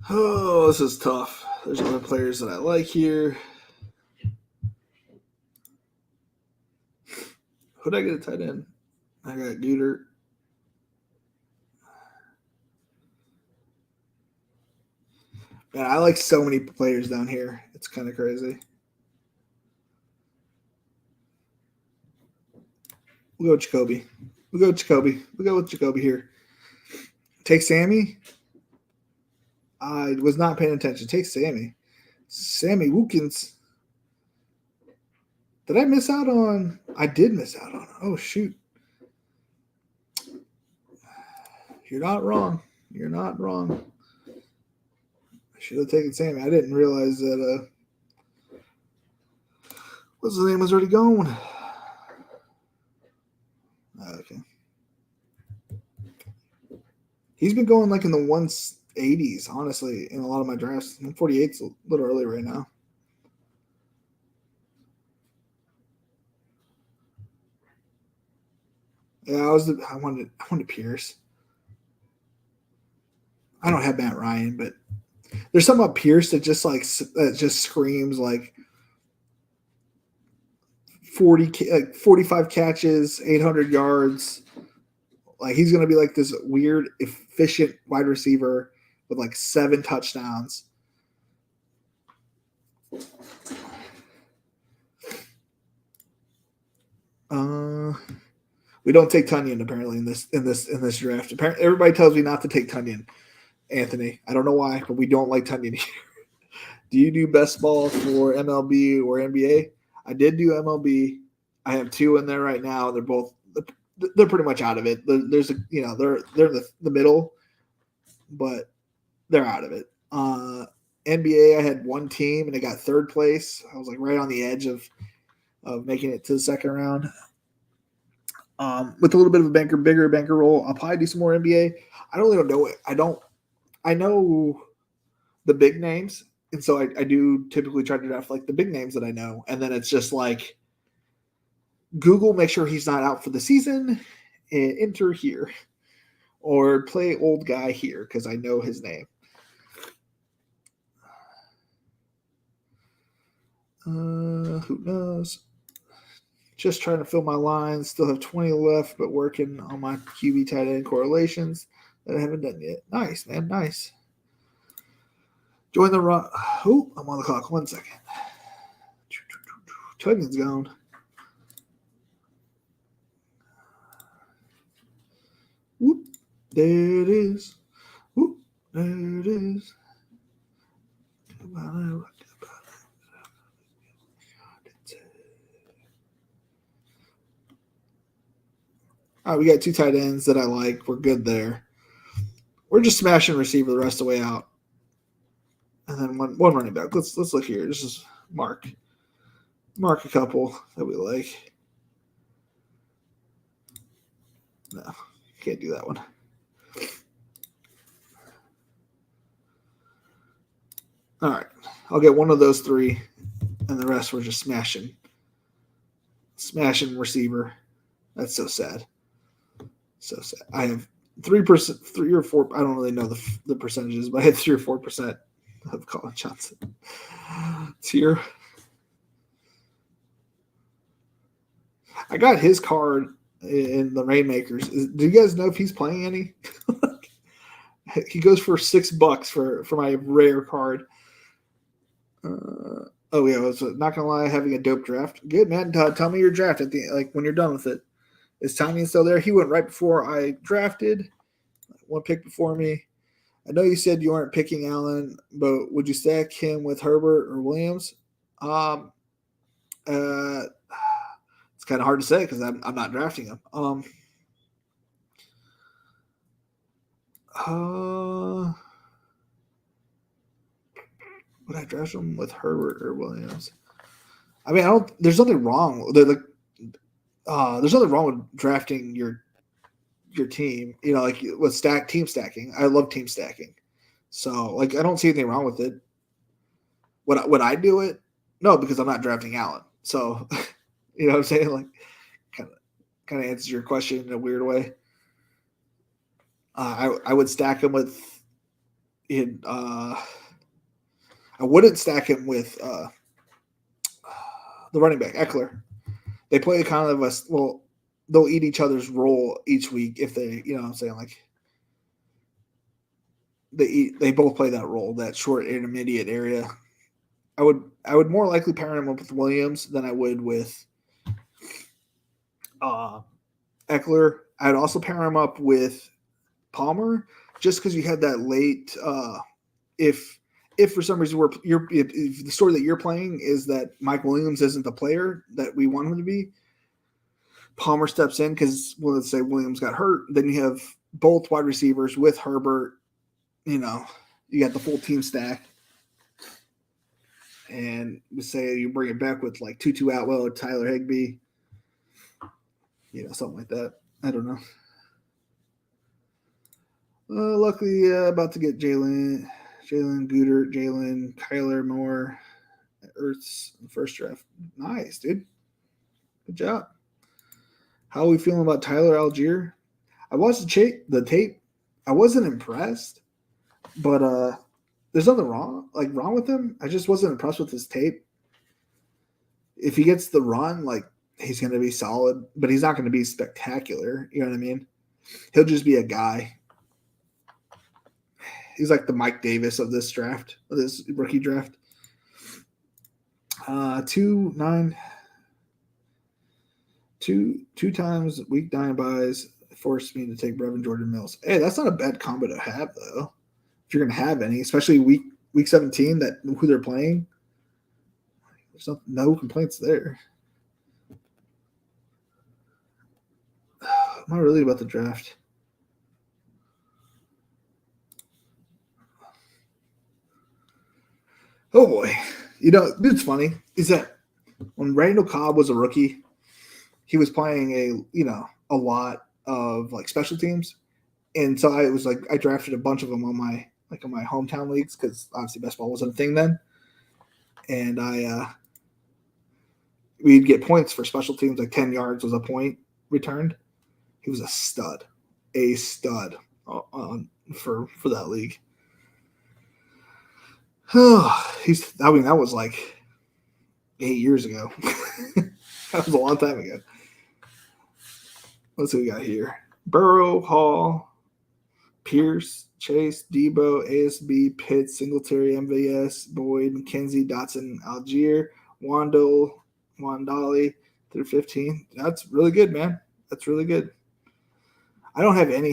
Oh, this is tough. There's other players that I like here. Who'd I get a tight end? I got Gooter. Man, I like so many players down here. It's kind of crazy. We'll go with Jacoby. We'll go with Jacoby here. Take Sammy. I was not paying attention. Take Sammy. Sammy Wookins. Did I miss out on? I did miss out on. Oh, shoot. You're not wrong. You're not wrong. I should have taken Sammy. I didn't realize that. What's his name was already gone. Okay. He's been going like in the 180s, honestly, in a lot of my drafts. 148's a little early right now. Yeah, I wanted Pierce. I don't have Matt Ryan, but there's something about Pierce that just screams like 45 catches, 800 yards. Like he's going to be like this weird, efficient wide receiver with like 7 touchdowns. We don't take Tunyon apparently in this draft. Apparently, everybody tells me not to take Tunyon, Anthony. I don't know why, but we don't like Tunyon here. Do you do best ball for MLB or NBA? I did do MLB. I have 2 in there right now. They're pretty much out of it. There's they're in the middle, but they're out of it. NBA, I had 1 team and I got 3rd place. I was like right on the edge of making it to the second round. With a little bit of a bigger banker roll, I'll probably do some more NBA. I don't really know it. I know the big names, and so I do typically try to draft like the big names that I know, and then it's just like Google, make sure he's not out for the season, and enter here, or play old guy here because I know his name. Who knows? Just trying to fill my lines. Still have 20 left, but working on my QB tight end correlations that I haven't done yet. Nice, man. Nice. Join the run. Oh, I'm on the clock. 1 second. Tugging's gone. Whoop. There it is. Whoop. There it is. All right, we got 2 tight ends that I like. We're good there. We're just smashing receiver the rest of the way out. And then one running back. Let's look here. This is mark a couple that we like. No, can't do that one. All right, I'll get one of those 3, and the rest we're just smashing receiver. That's so sad. So sad. I have 3%, 3 or 4. I don't really know the percentages, but I had 3 or 4% of Colin Johnson. It's here. I got his card in the Rainmakers. Do you guys know if he's playing any? He goes for $6 for my rare card. Oh yeah, I was not gonna lie, having a dope draft. Good man. Tell me your draft at the when you're done with it. Is Tiny still there? He went right before I drafted. 1 pick before me. I know you said you weren't picking Allen, but would you stack him with Herbert or Williams? It's kind of hard to say because I'm not drafting him. Would I draft him with Herbert or Williams? I mean, there's nothing wrong. There's nothing wrong with drafting your team. Like with team stacking. I love team stacking. So I don't see anything wrong with it. Would I do it? No, because I'm not drafting Allen. So you know what I'm saying? Like kind of answers your question in a weird way. I would stack him with I wouldn't stack him with the running back Eckler. They play kind of they'll eat each other's role each week if they, you know what I'm saying, like they both play that role, that short intermediate area. I would more likely pair him up with Williams than I would with Eckler. I'd also pair him up with Palmer just because you had that late. If for some reason if the story that you're playing is that Mike Williams isn't the player that we want him to be, Palmer steps in because, well, let's say Williams got hurt. Then you have both wide receivers with Herbert. You know, you got the full team stack. And say you bring it back with like Tutu Atwell or Tyler Higbee. You know, something like that. I don't know. Luckily, about to get Jalen Gooder, Kyler Moore, Ertz first draft. Nice, dude. Good job. How are we feeling about Tyler Algier? I watched the tape. I wasn't impressed, but there's nothing wrong with him. I just wasn't impressed with his tape. If he gets the run, like, he's going to be solid, but he's not going to be spectacular. You know what I mean? He'll just be a guy. He's like the Mike Davis of this draft, of this rookie draft. 2 times week 9 buys forced me to take Brevin Jordan Mills. Hey, that's not a bad combo to have, though. If you're going to have any, especially week 17, that who they're playing. There's no complaints there. I'm not really about the draft. Oh boy. You know, it's funny is that when Randall Cobb was a rookie, he was playing a lot of like special teams. And so I drafted a bunch of them on my hometown leagues because obviously best ball wasn't a thing then. And we'd get points for special teams, like 10 yards was a point returned. He was a stud for that league. That was like 8 years ago. That was a long time ago. Let's see what we got here. Burrow, Hall, Pierce, Chase, Debo, ASB, Pitts, Singletary, MVS, Boyd, McKenzie, Dotson, Algier, Wandali through 15. That's really good, man. That's really good. I don't have any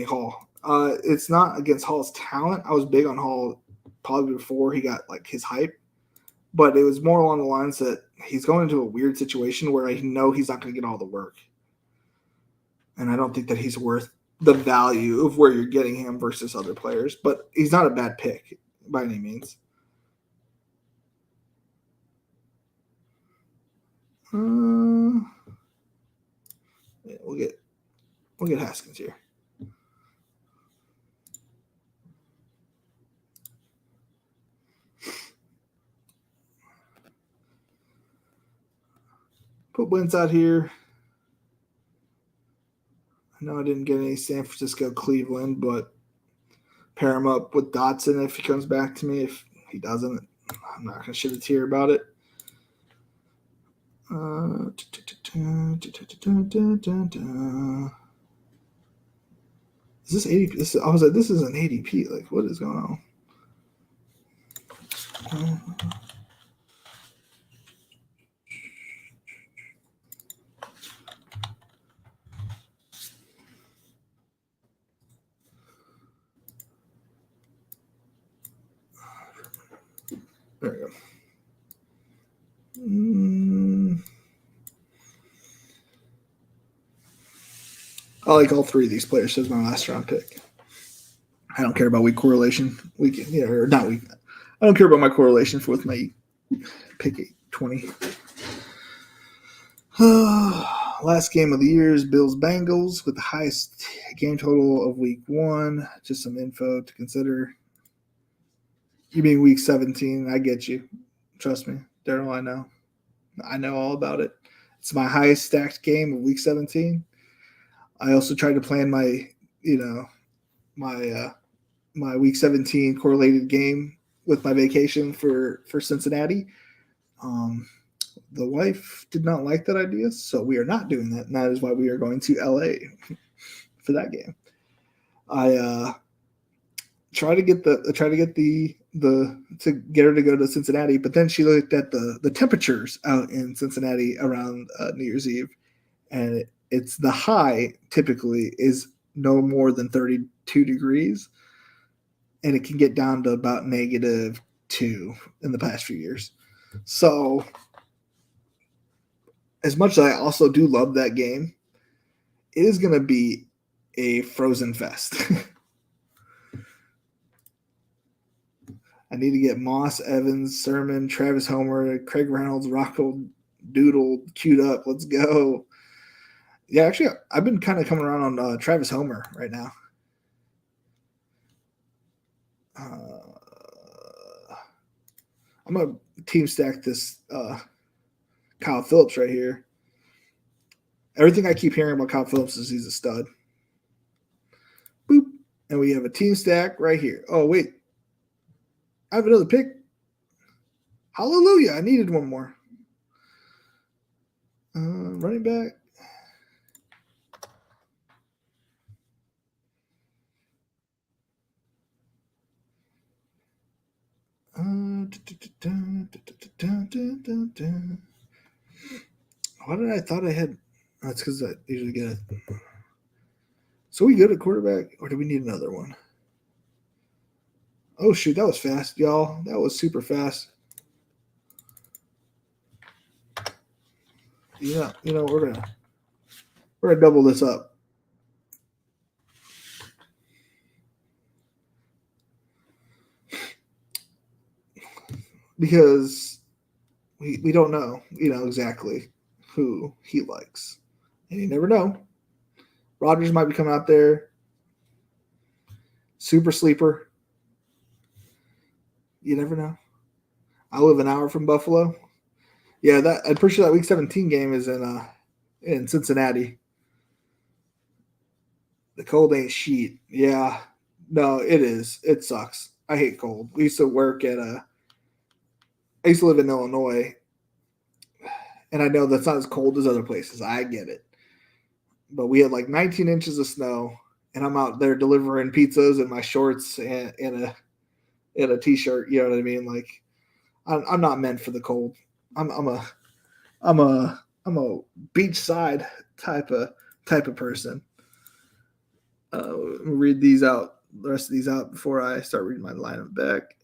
Hall. It's not against Hall's talent. I was big on Hall probably before he got like his hype, but it was more along the lines that he's going into a weird situation where I know he's not going to get all the work. And I don't think that he's worth the value of where you're getting him versus other players, but he's not a bad pick by any means. Yeah, we'll get Haskins here. Put Wentz out here. I know I didn't get any San Francisco, Cleveland, but pair him up with Dotson if he comes back to me. If he doesn't, I'm not going to shed a tear about it. Is this 80? I was like, this is an ADP. Like, what is going on? There we go. I like all three of these players as my last round pick. I don't care about week correlation. Or not week. I don't care about my correlation with my pick 20. Last game of the year is Bills-Bengals with the highest game total of week 1. Just some info to consider. You being week 17, I get you. Trust me. Daryl, I know. I know all about it. It's my highest stacked game of week 17. I also tried to plan my my Week 17 correlated game with my vacation for Cincinnati. The wife did not like that idea, so we are not doing that. And that is why we are going to LA for that game. I try to get the to get her to go to Cincinnati, but then she looked at the temperatures out in Cincinnati around New Year's Eve, and it's the high typically is no more than 32 degrees, and it can get down to about -2 in the past few years. So, as much as I also do love that game, it is going to be a frozen fest. I need to get Moss, Evans, Sermon, Travis Homer, Craig Reynolds, Rocco Doodle queued up. Let's go. Yeah, actually, I've been kind of coming around on Travis Homer right now. I'm going to team stack this Kyle Phillips right here. Everything I keep hearing about Kyle Phillips is he's a stud. Boop. And we have a team stack right here. Oh, wait. I have another pick. Hallelujah. I needed one more. Running back. Why did I thought I had? That's because I usually get it. So we good at quarterback, or do we need another one? Oh shoot, that was fast, y'all. That was super fast. Yeah, we're gonna double this up. Because we don't know, exactly who he likes. And you never know. Rodgers might be coming out there. Super sleeper. You never know. I live an hour from Buffalo. Yeah, I'm pretty sure that Week 17 game is in Cincinnati. The cold ain't sheet. Yeah. No, it is. It sucks. I hate cold. We used to work I used to live in Illinois, and I know that's not as cold as other places. I get it. But we had like 19 inches of snow, and I'm out there delivering pizzas in my shorts and a t-shirt. You know what I mean? Like, I'm not meant for the cold. I'm a beachside type of person. Read these out, the rest of these out before I start reading my lineup back.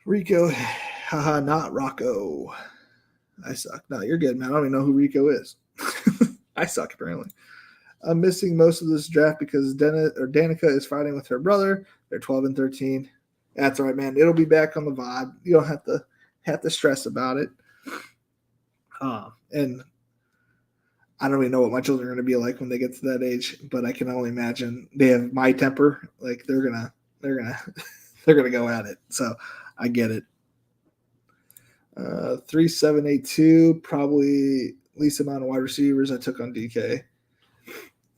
Rico, haha, not Rocco. I suck. No, you're good, man. I don't even know who Rico is. I suck, apparently. I'm missing most of this draft because Danica is fighting with her brother. They're 12 and 13. That's all right, man. It'll be back on the VOD. You don't have to stress about it. And I don't even know what my children are going to be like when they get to that age, but I can only imagine they have my temper. Like they're gonna go at it. So I get it. 3782, probably least amount of wide receivers I took on DK.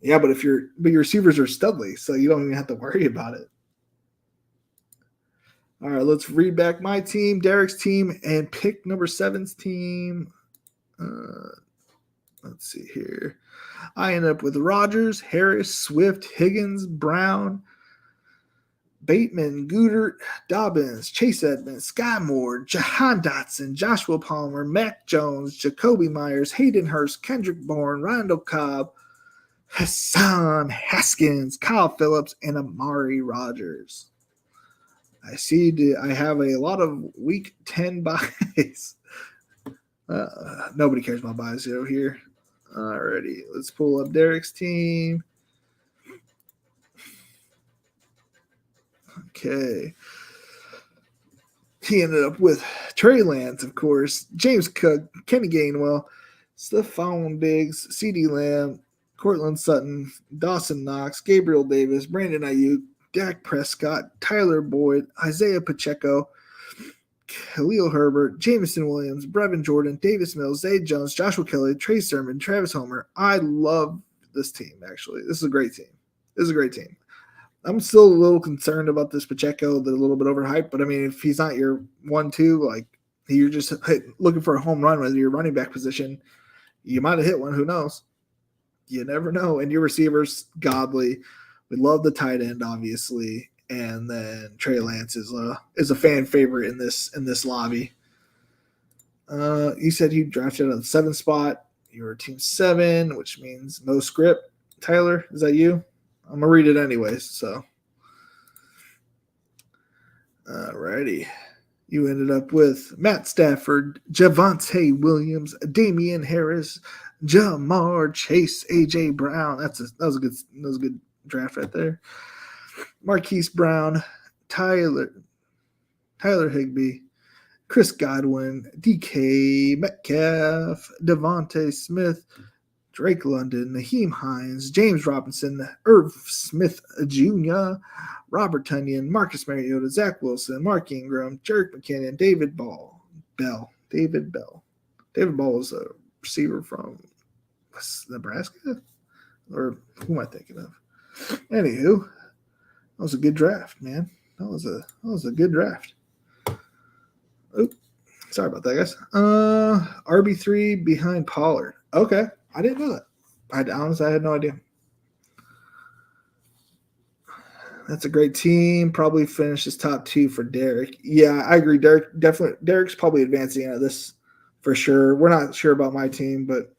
Yeah, but your receivers are studly, so you don't even have to worry about it. All right, let's read back my team, Derek's team, and pick number 7's team. Let's see here. I ended up with Rodgers, Harris, Swift, Higgins, Brown, Bateman, Goodert, Dobbins, Chase Edmonds, Sky Moore, Jahan Dotson, Joshua Palmer, Mac Jones, Jacoby Myers, Hayden Hurst, Kendrick Bourne, Randall Cobb, Hassan Haskins, Kyle Phillips, and Amari Rodgers. I see I have a lot of Week 10 buys. Nobody cares about buys here. Alrighty, let's pull up Derek's team. Okay. He ended up with Trey Lance, of course, James Cook, Kenny Gainwell, Stephon Diggs, CeeDee Lamb, Cortland Sutton, Dawson Knox, Gabriel Davis, Brandon Ayuk, Dak Prescott, Tyler Boyd, Isaiah Pacheco, Khalil Herbert, Jameson Williams, Brevin Jordan, Davis Mills, Zay Jones, Joshua Kelly, Trey Sermon, Travis Homer. I love this team, actually. This is a great team. I'm still a little concerned about this Pacheco. They're a little bit overhyped, but I mean, if he's not your 1-2, like you're just looking for a home run with your running back position, you might have hit one. Who knows? You never know. And your receivers, godly. We love the tight end, obviously, and then Trey Lance is a fan favorite in this lobby. You said you drafted on the 7 spot. You were team 7, which means no script. Tyler, is that you? I'm gonna read it anyways. So, alrighty. You ended up with Matt Stafford, Javonte Williams, Damian Harris, Jamar Chase, AJ Brown. That was a good draft right there. Marquise Brown, Tyler Higbee, Chris Godwin, DK Metcalf, Devontae Smith, Drake London, Naheem Hines, James Robinson, Irv Smith Jr., Robert Tonyan, Marcus Mariota, Zach Wilson, Mark Ingram, Jerick McKinnon, David Bell. David Bell was a receiver from Nebraska? Or who am I thinking of? Anywho, that was a good draft, man. That was a good draft. Oop, sorry about that, guys. RB3 behind Pollard. Okay, I didn't know that. I had no idea. That's a great team. Probably finishes top 2 for Derek. Yeah, I agree. Derek's probably advancing out of this for sure. We're not sure about my team, but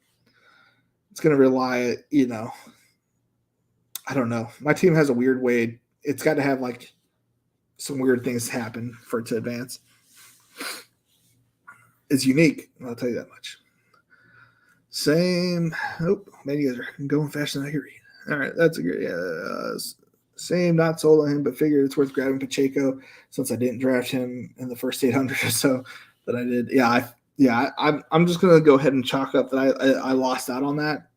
it's going to rely, I don't know. My team has a weird way. It's got to have like some weird things happen for it to advance. It's unique. I'll tell you that much. Same. Oh, man, you guys are going faster than I can read. All right, that's a great. Same. Not sold on him, but figured it's worth grabbing Pacheco since I didn't draft him in the first 800 or so that I did. I'm just gonna go ahead and chalk up that I lost out on that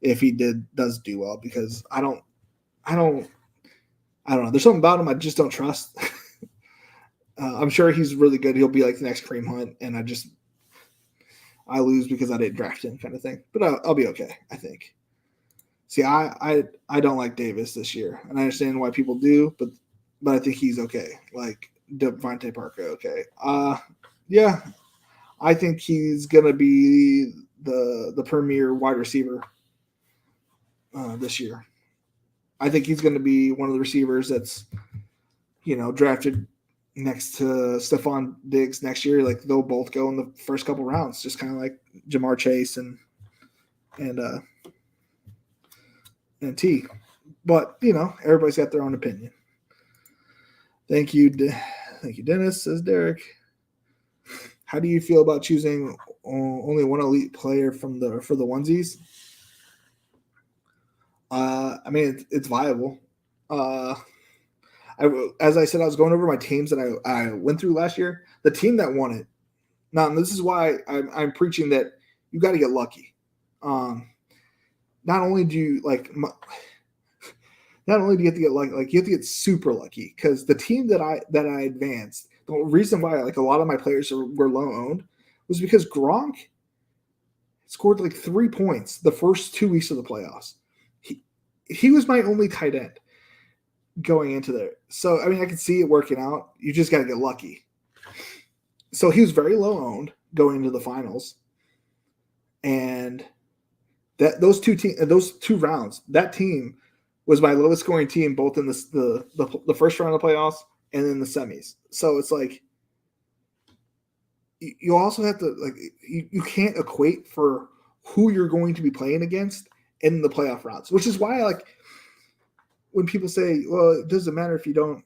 if he does do well because I don't know. There's something about him I just don't trust. I'm sure he's really good. He'll be like the next Kareem Hunt, and I lose because I didn't draft him, kind of thing. But I'll be okay, I think. See, I don't like Davis this year, and I understand why people do, but I think he's okay. Like Devontae Parker, okay. Yeah, I think he's gonna be the premier wide receiver this year. I think he's going to be one of the receivers that's, drafted next to Stephon Diggs next year. Like they'll both go in the first couple rounds, just kind of like Jamar Chase and T. But everybody's got their own opinion. Thank you, Dennis. Says Derek. How do you feel about choosing only one elite player for the onesies? I mean, it's viable. As I said, I was going over my teams that I went through last year. The team that won it. Now, this is why I'm preaching that you got to get lucky. Not only do you not only do you have to get lucky, like you have to get super lucky because the team that I advanced. The reason why a lot of my players were low owned was because Gronk scored like 3 points the first 2 weeks of the playoffs. He was my only tight end going into there. So, I mean, I could see it working out. You just got to get lucky. So he was very low owned going into the finals. And those two rounds, that team was my lowest scoring team, both in the first round of the playoffs and in the semis. So it's like, you also have to, you can't equate for who you're going to be playing against in the playoff rounds, which is why when people say, well, it doesn't matter if you don't,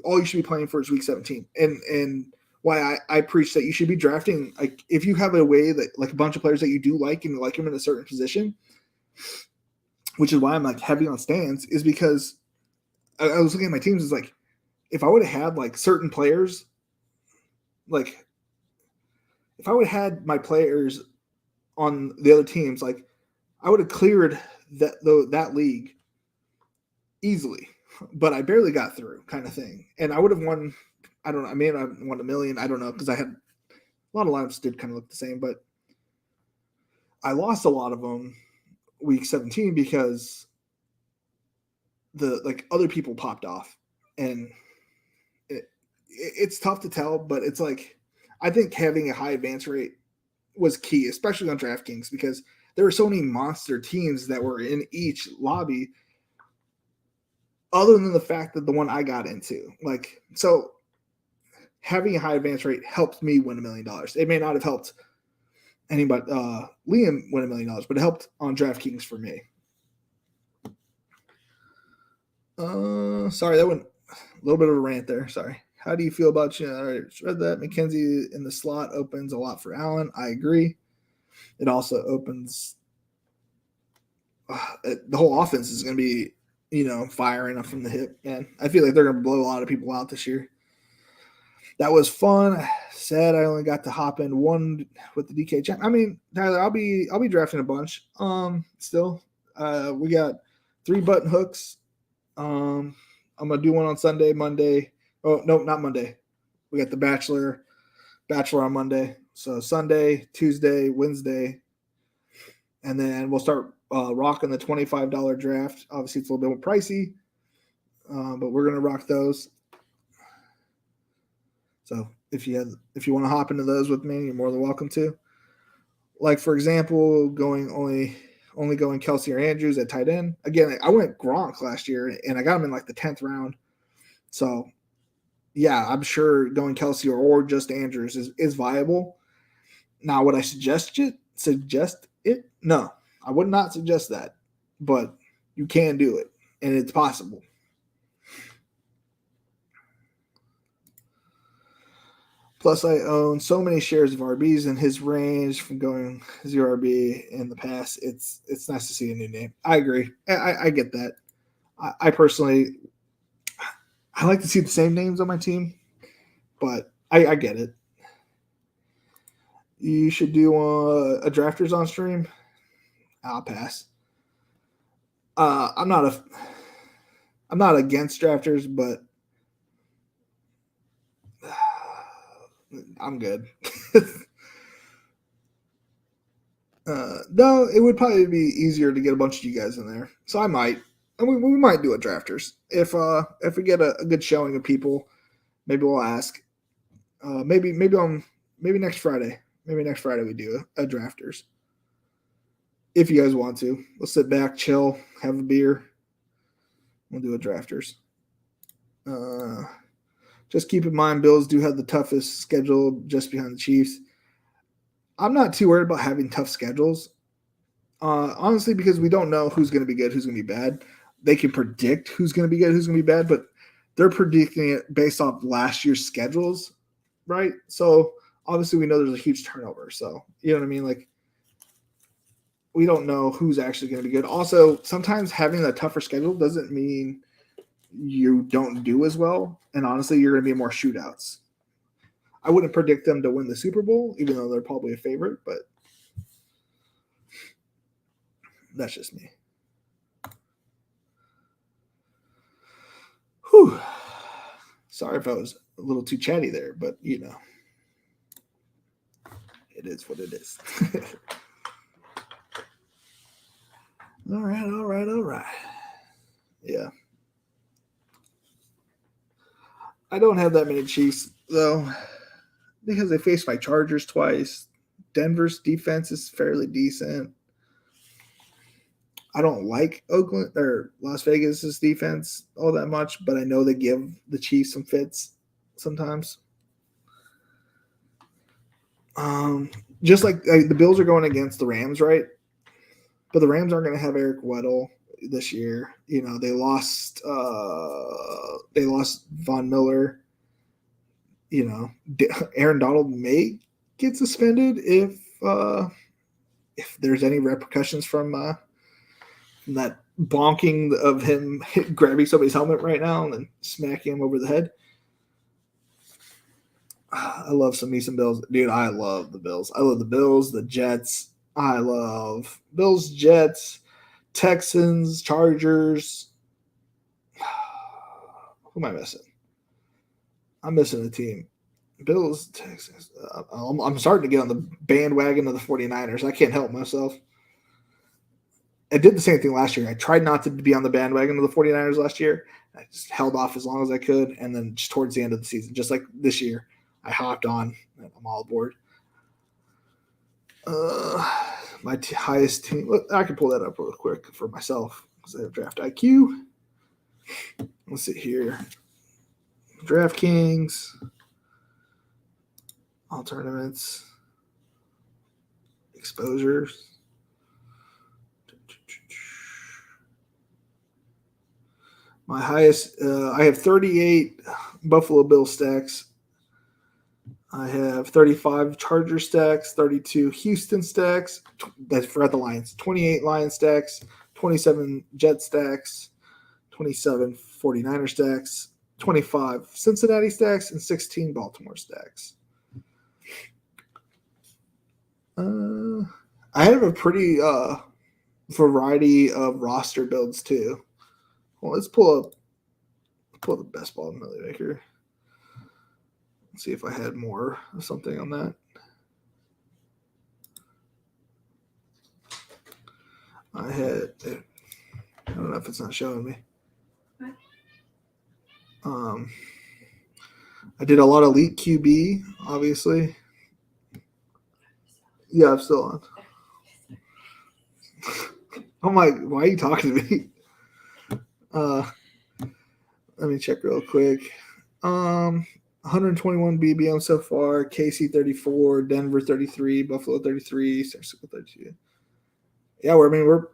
all you should be playing for is week 17. And why I preach that you should be drafting, like if you have a way that like a bunch of players that you do like and you like them in a certain position, which is why I'm like heavy on stands, is because I was looking at my teams, is like, if I would have had like certain players, like if I would have had my players on the other teams, like I would have cleared that league easily, but I barely got through, kind of thing. And I would have won. I don't know. I may have won $1 million. I don't know because I had a lot of lineups did kind of look the same, but I lost a lot of them week 17 because other people popped off, and it's tough to tell, but it's like I think having a high advance rate was key, especially on DraftKings, because there were so many monster teams that were in each lobby. Other than the fact that the one I got into, so having a high advance rate helped me win $1 million. It may not have helped anybody, Liam win $1 million, but it helped on DraftKings for me. Sorry, that went a little bit of a rant there. Sorry. How do you feel about you? I read that McKenzie in the slot opens a lot for Allen. I agree. It also opens the whole offense is going to be, firing up from the hip, man. I feel like they're going to blow a lot of people out this year. That was fun. Sad I only got to hop in one with the DK champ. I mean, Tyler, I'll be drafting a bunch. Still, we got 3 button hooks. I'm gonna do one on Sunday, Monday. Oh no, not Monday. We got the Bachelor on Monday. So Sunday, Tuesday, Wednesday, and then we'll start rocking the $25 draft. Obviously, it's a little bit more pricey, but we're gonna rock those. So if you want to hop into those with me, you're more than welcome to. Like for example, only going Kelsey or Andrews at tight end. Again, I went Gronk last year, and I got him in like the 10th round. So yeah, I'm sure going Kelsey or just Andrews is viable. Now, would I suggest it? No, I would not suggest that, but you can do it, and it's possible. Plus, I own so many shares of RBs in his range from going 0 RB in the past. It's nice to see a new name. I agree. I get that. I personally, I like to see the same names on my team, but I get it. You should do a drafters on stream. I'll pass. I'm not against drafters, but I'm good. No, it would probably be easier to get a bunch of you guys in there. So I might. And we might do a drafters. If we get a good showing of people, maybe we'll ask. Maybe next Friday. Maybe next Friday we do a drafters. If you guys want to. We'll sit back, chill, have a beer. We'll do a drafters. Just keep in mind, Bills do have the toughest schedule just behind the Chiefs. I'm not too worried about having tough schedules. Honestly, because we don't know who's going to be good, who's going to be bad. They can predict who's going to be good, who's going to be bad, but they're predicting it based off last year's schedules, right? So obviously we know there's a huge turnover. So, you know what I mean? Like, we don't know who's actually going to be good. Also, sometimes having a tougher schedule doesn't mean you don't do as well. And honestly, you're going to be more shootouts. I wouldn't predict them to win the Super Bowl, even though they're probably a favorite, but that's just me. Whew. Sorry if I was a little too chatty there, but it is what it is. All right. Yeah. I don't have that many Chiefs, though, because they faced my Chargers twice. Denver's defense is fairly decent. I don't like Oakland or Las Vegas's defense all that much, but I know they give the Chiefs some fits sometimes. Just like the Bills are going against the Rams, right? But the Rams aren't going to have Eric Weddle this year. They lost Von Miller. Aaron Donald may get suspended if there's any repercussions from that bonking of him grabbing somebody's helmet right now and then smacking him over the head. I love some Bills. Dude, I love the Bills. I love the Bills, the Jets. I love Bills, Jets, Texans, Chargers. Who am I missing? I'm missing a team. Bills, Texans. I'm starting to get on the bandwagon of the 49ers. I can't help myself. I did the same thing last year. I tried not to be on the bandwagon of the 49ers last year. I just held off as long as I could. And then just towards the end of the season, just like this year, I hopped on and I'm all aboard. My highest team. I can pull that up real quick for myself because I have Draft IQ. Let's see here. Draftkings. All tournaments. Exposures. My highest, I have 38 Buffalo Bills stacks. I have 35 Charger stacks, 32 Houston stacks. That's forgot the Lions. 28 Lion stacks, 27 Jet stacks, 27 49er stacks, 25 Cincinnati stacks, and 16 Baltimore stacks. I have a pretty variety of roster builds too. Well, let's pull up the best ball Millimaker. Let's see if I had more of something on that. I don't know if it's not showing me. I did a lot of elite QB, obviously. Yeah, I'm still on. I'm like, why are you talking to me? Let me check real quick. 121 BBM so far. KC 34, Denver 33, Buffalo 33, San Francisco 32. Yeah, we're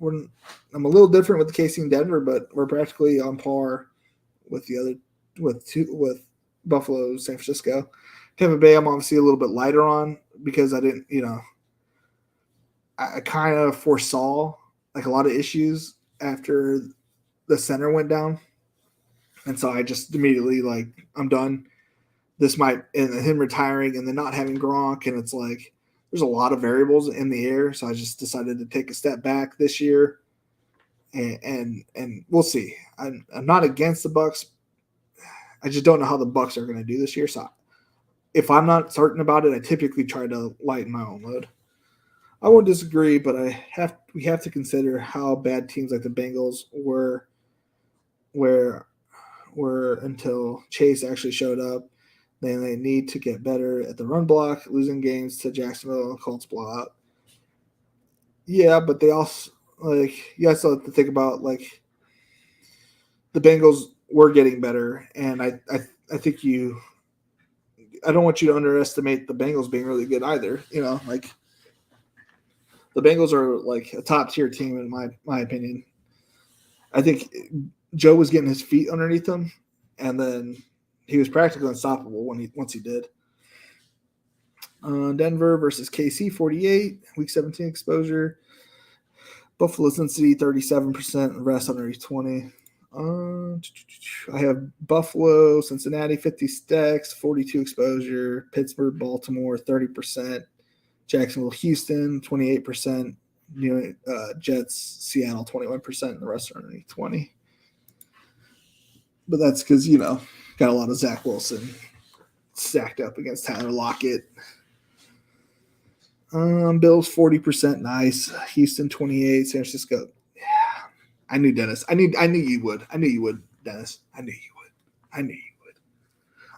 I'm a little different with the KC and Denver, but we're practically on par with the other with Buffalo, San Francisco. Tampa Bay, I'm obviously a little bit lighter on because I didn't, I kind of foresaw like a lot of issues after the center went down. And so I just immediately like, I'm done. This might, and him retiring and then not having Gronk. And it's like, there's a lot of variables in the air. So I just decided to take a step back this year and we'll see. I'm not against the Bucks. I just don't know how the Bucks are going to do this year. So if I'm not certain about it, I typically try to lighten my own load. I won't disagree, but we have to consider how bad teams like the Bengals were until Chase actually showed up. Then they need to get better at the run block, losing games to Jacksonville, Colts blowout. Yeah, but they also you also have to think about like the Bengals were getting better, and I think I don't want you to underestimate the Bengals being really good either. Like the Bengals are like a top tier team in my opinion. I think Joe was getting his feet underneath him, and then he was practically unstoppable once he did. Denver versus KC 48, week 17 exposure. Buffalo Cincinnati 37%, rest under 20. I have Buffalo, Cincinnati 50 stacks, 42 exposure. Pittsburgh, Baltimore 30%. Jacksonville, Houston 28%. Jets, Seattle 21%, and the rest are underneath 20. But that's because got a lot of Zach Wilson stacked up against Tyler Lockett. Bills 40%, nice. Houston 28, San Francisco. Yeah, I knew Dennis. I knew you would. I knew you would, Dennis. I knew you would.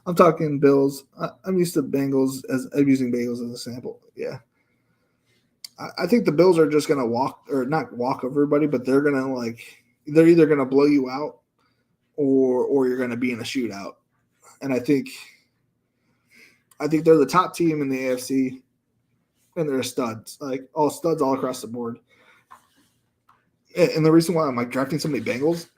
I'm talking Bills. I'm used to Bengals I'm using Bengals as a sample. Yeah. I think the Bills are just gonna not walk over everybody, but they're gonna they're either gonna blow you out or you're gonna be in a shootout. And I think they're the top team in the AFC. And they're studs, like all studs all across the board. And the reason why I'm drafting so many Bengals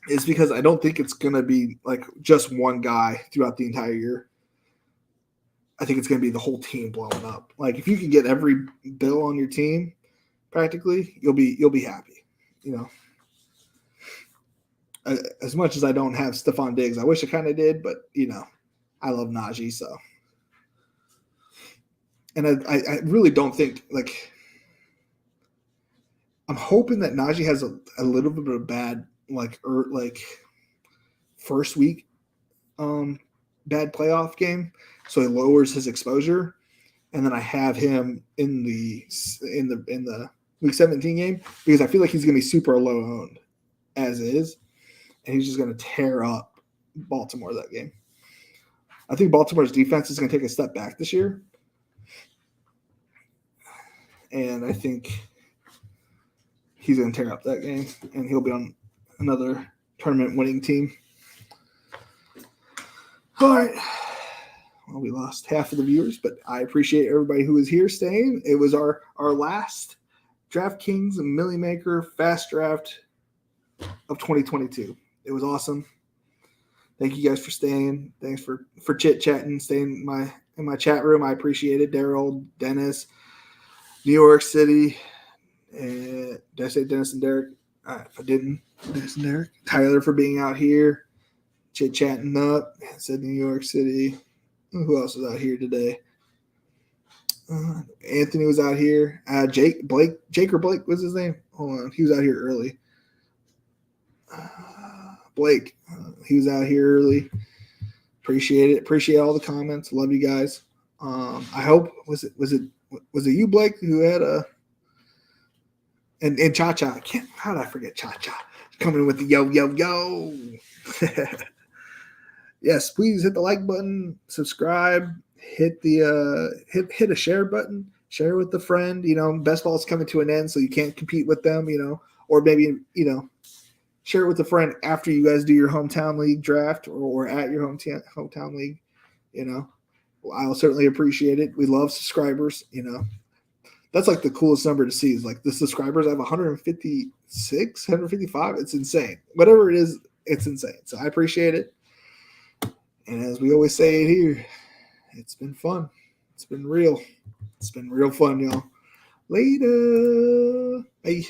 is because I don't think it's going to be like just one guy throughout the entire year. I think it's going to be the whole team blowing up. Like if you can get every Bill on your team, practically, you'll be happy. As much as I don't have Stephon Diggs, I wish I kind of did, but I love Najee so. And I really don't think I'm hoping that Najee has a little bit of bad first week bad playoff game, so he lowers his exposure, and then I have him in the week 17 game because I feel like he's going to be super low owned as is, and he's just going to tear up Baltimore that game. I think Baltimore's defense is going to take a step back this year, and I think he's going to tear up that game, and he'll be on another tournament winning team. All right. Well, we lost half of the viewers, but I appreciate everybody who was here staying. It was our last Draftkings and Millimaker fast draft of 2022. It was awesome. Thank you guys for staying. Thanks for chit-chatting, staying in my chat room. I appreciate it. Daryl, Dennis, New York City. Did I say Dennis and Derek? If I didn't, Dennis and Derek. Tyler for being out here, chit-chatting up. I said New York City. Who else was out here today? Anthony was out here. Jake or Blake was his name? Hold on. He was out here early. Blake. He was out here early. Appreciate it. Appreciate all the comments. Love you guys. I hope was it you, Blake, who had and Cha-Cha. How did I forget Cha-Cha? Coming with the yo. Yes, please hit the like button, subscribe, hit the hit a share button, share with a friend. Best ball is coming to an end, so you can't compete with them. Or maybe share it with a friend after you guys do your hometown league draft or at your hometown league. I'll certainly appreciate it. We love subscribers. That's like the coolest number to see is like the subscribers. I have 156, 155. It's insane. Whatever it is, it's insane. So I appreciate it. And as we always say it here, it's been fun. It's been real. It's been real fun, y'all. Later. Bye.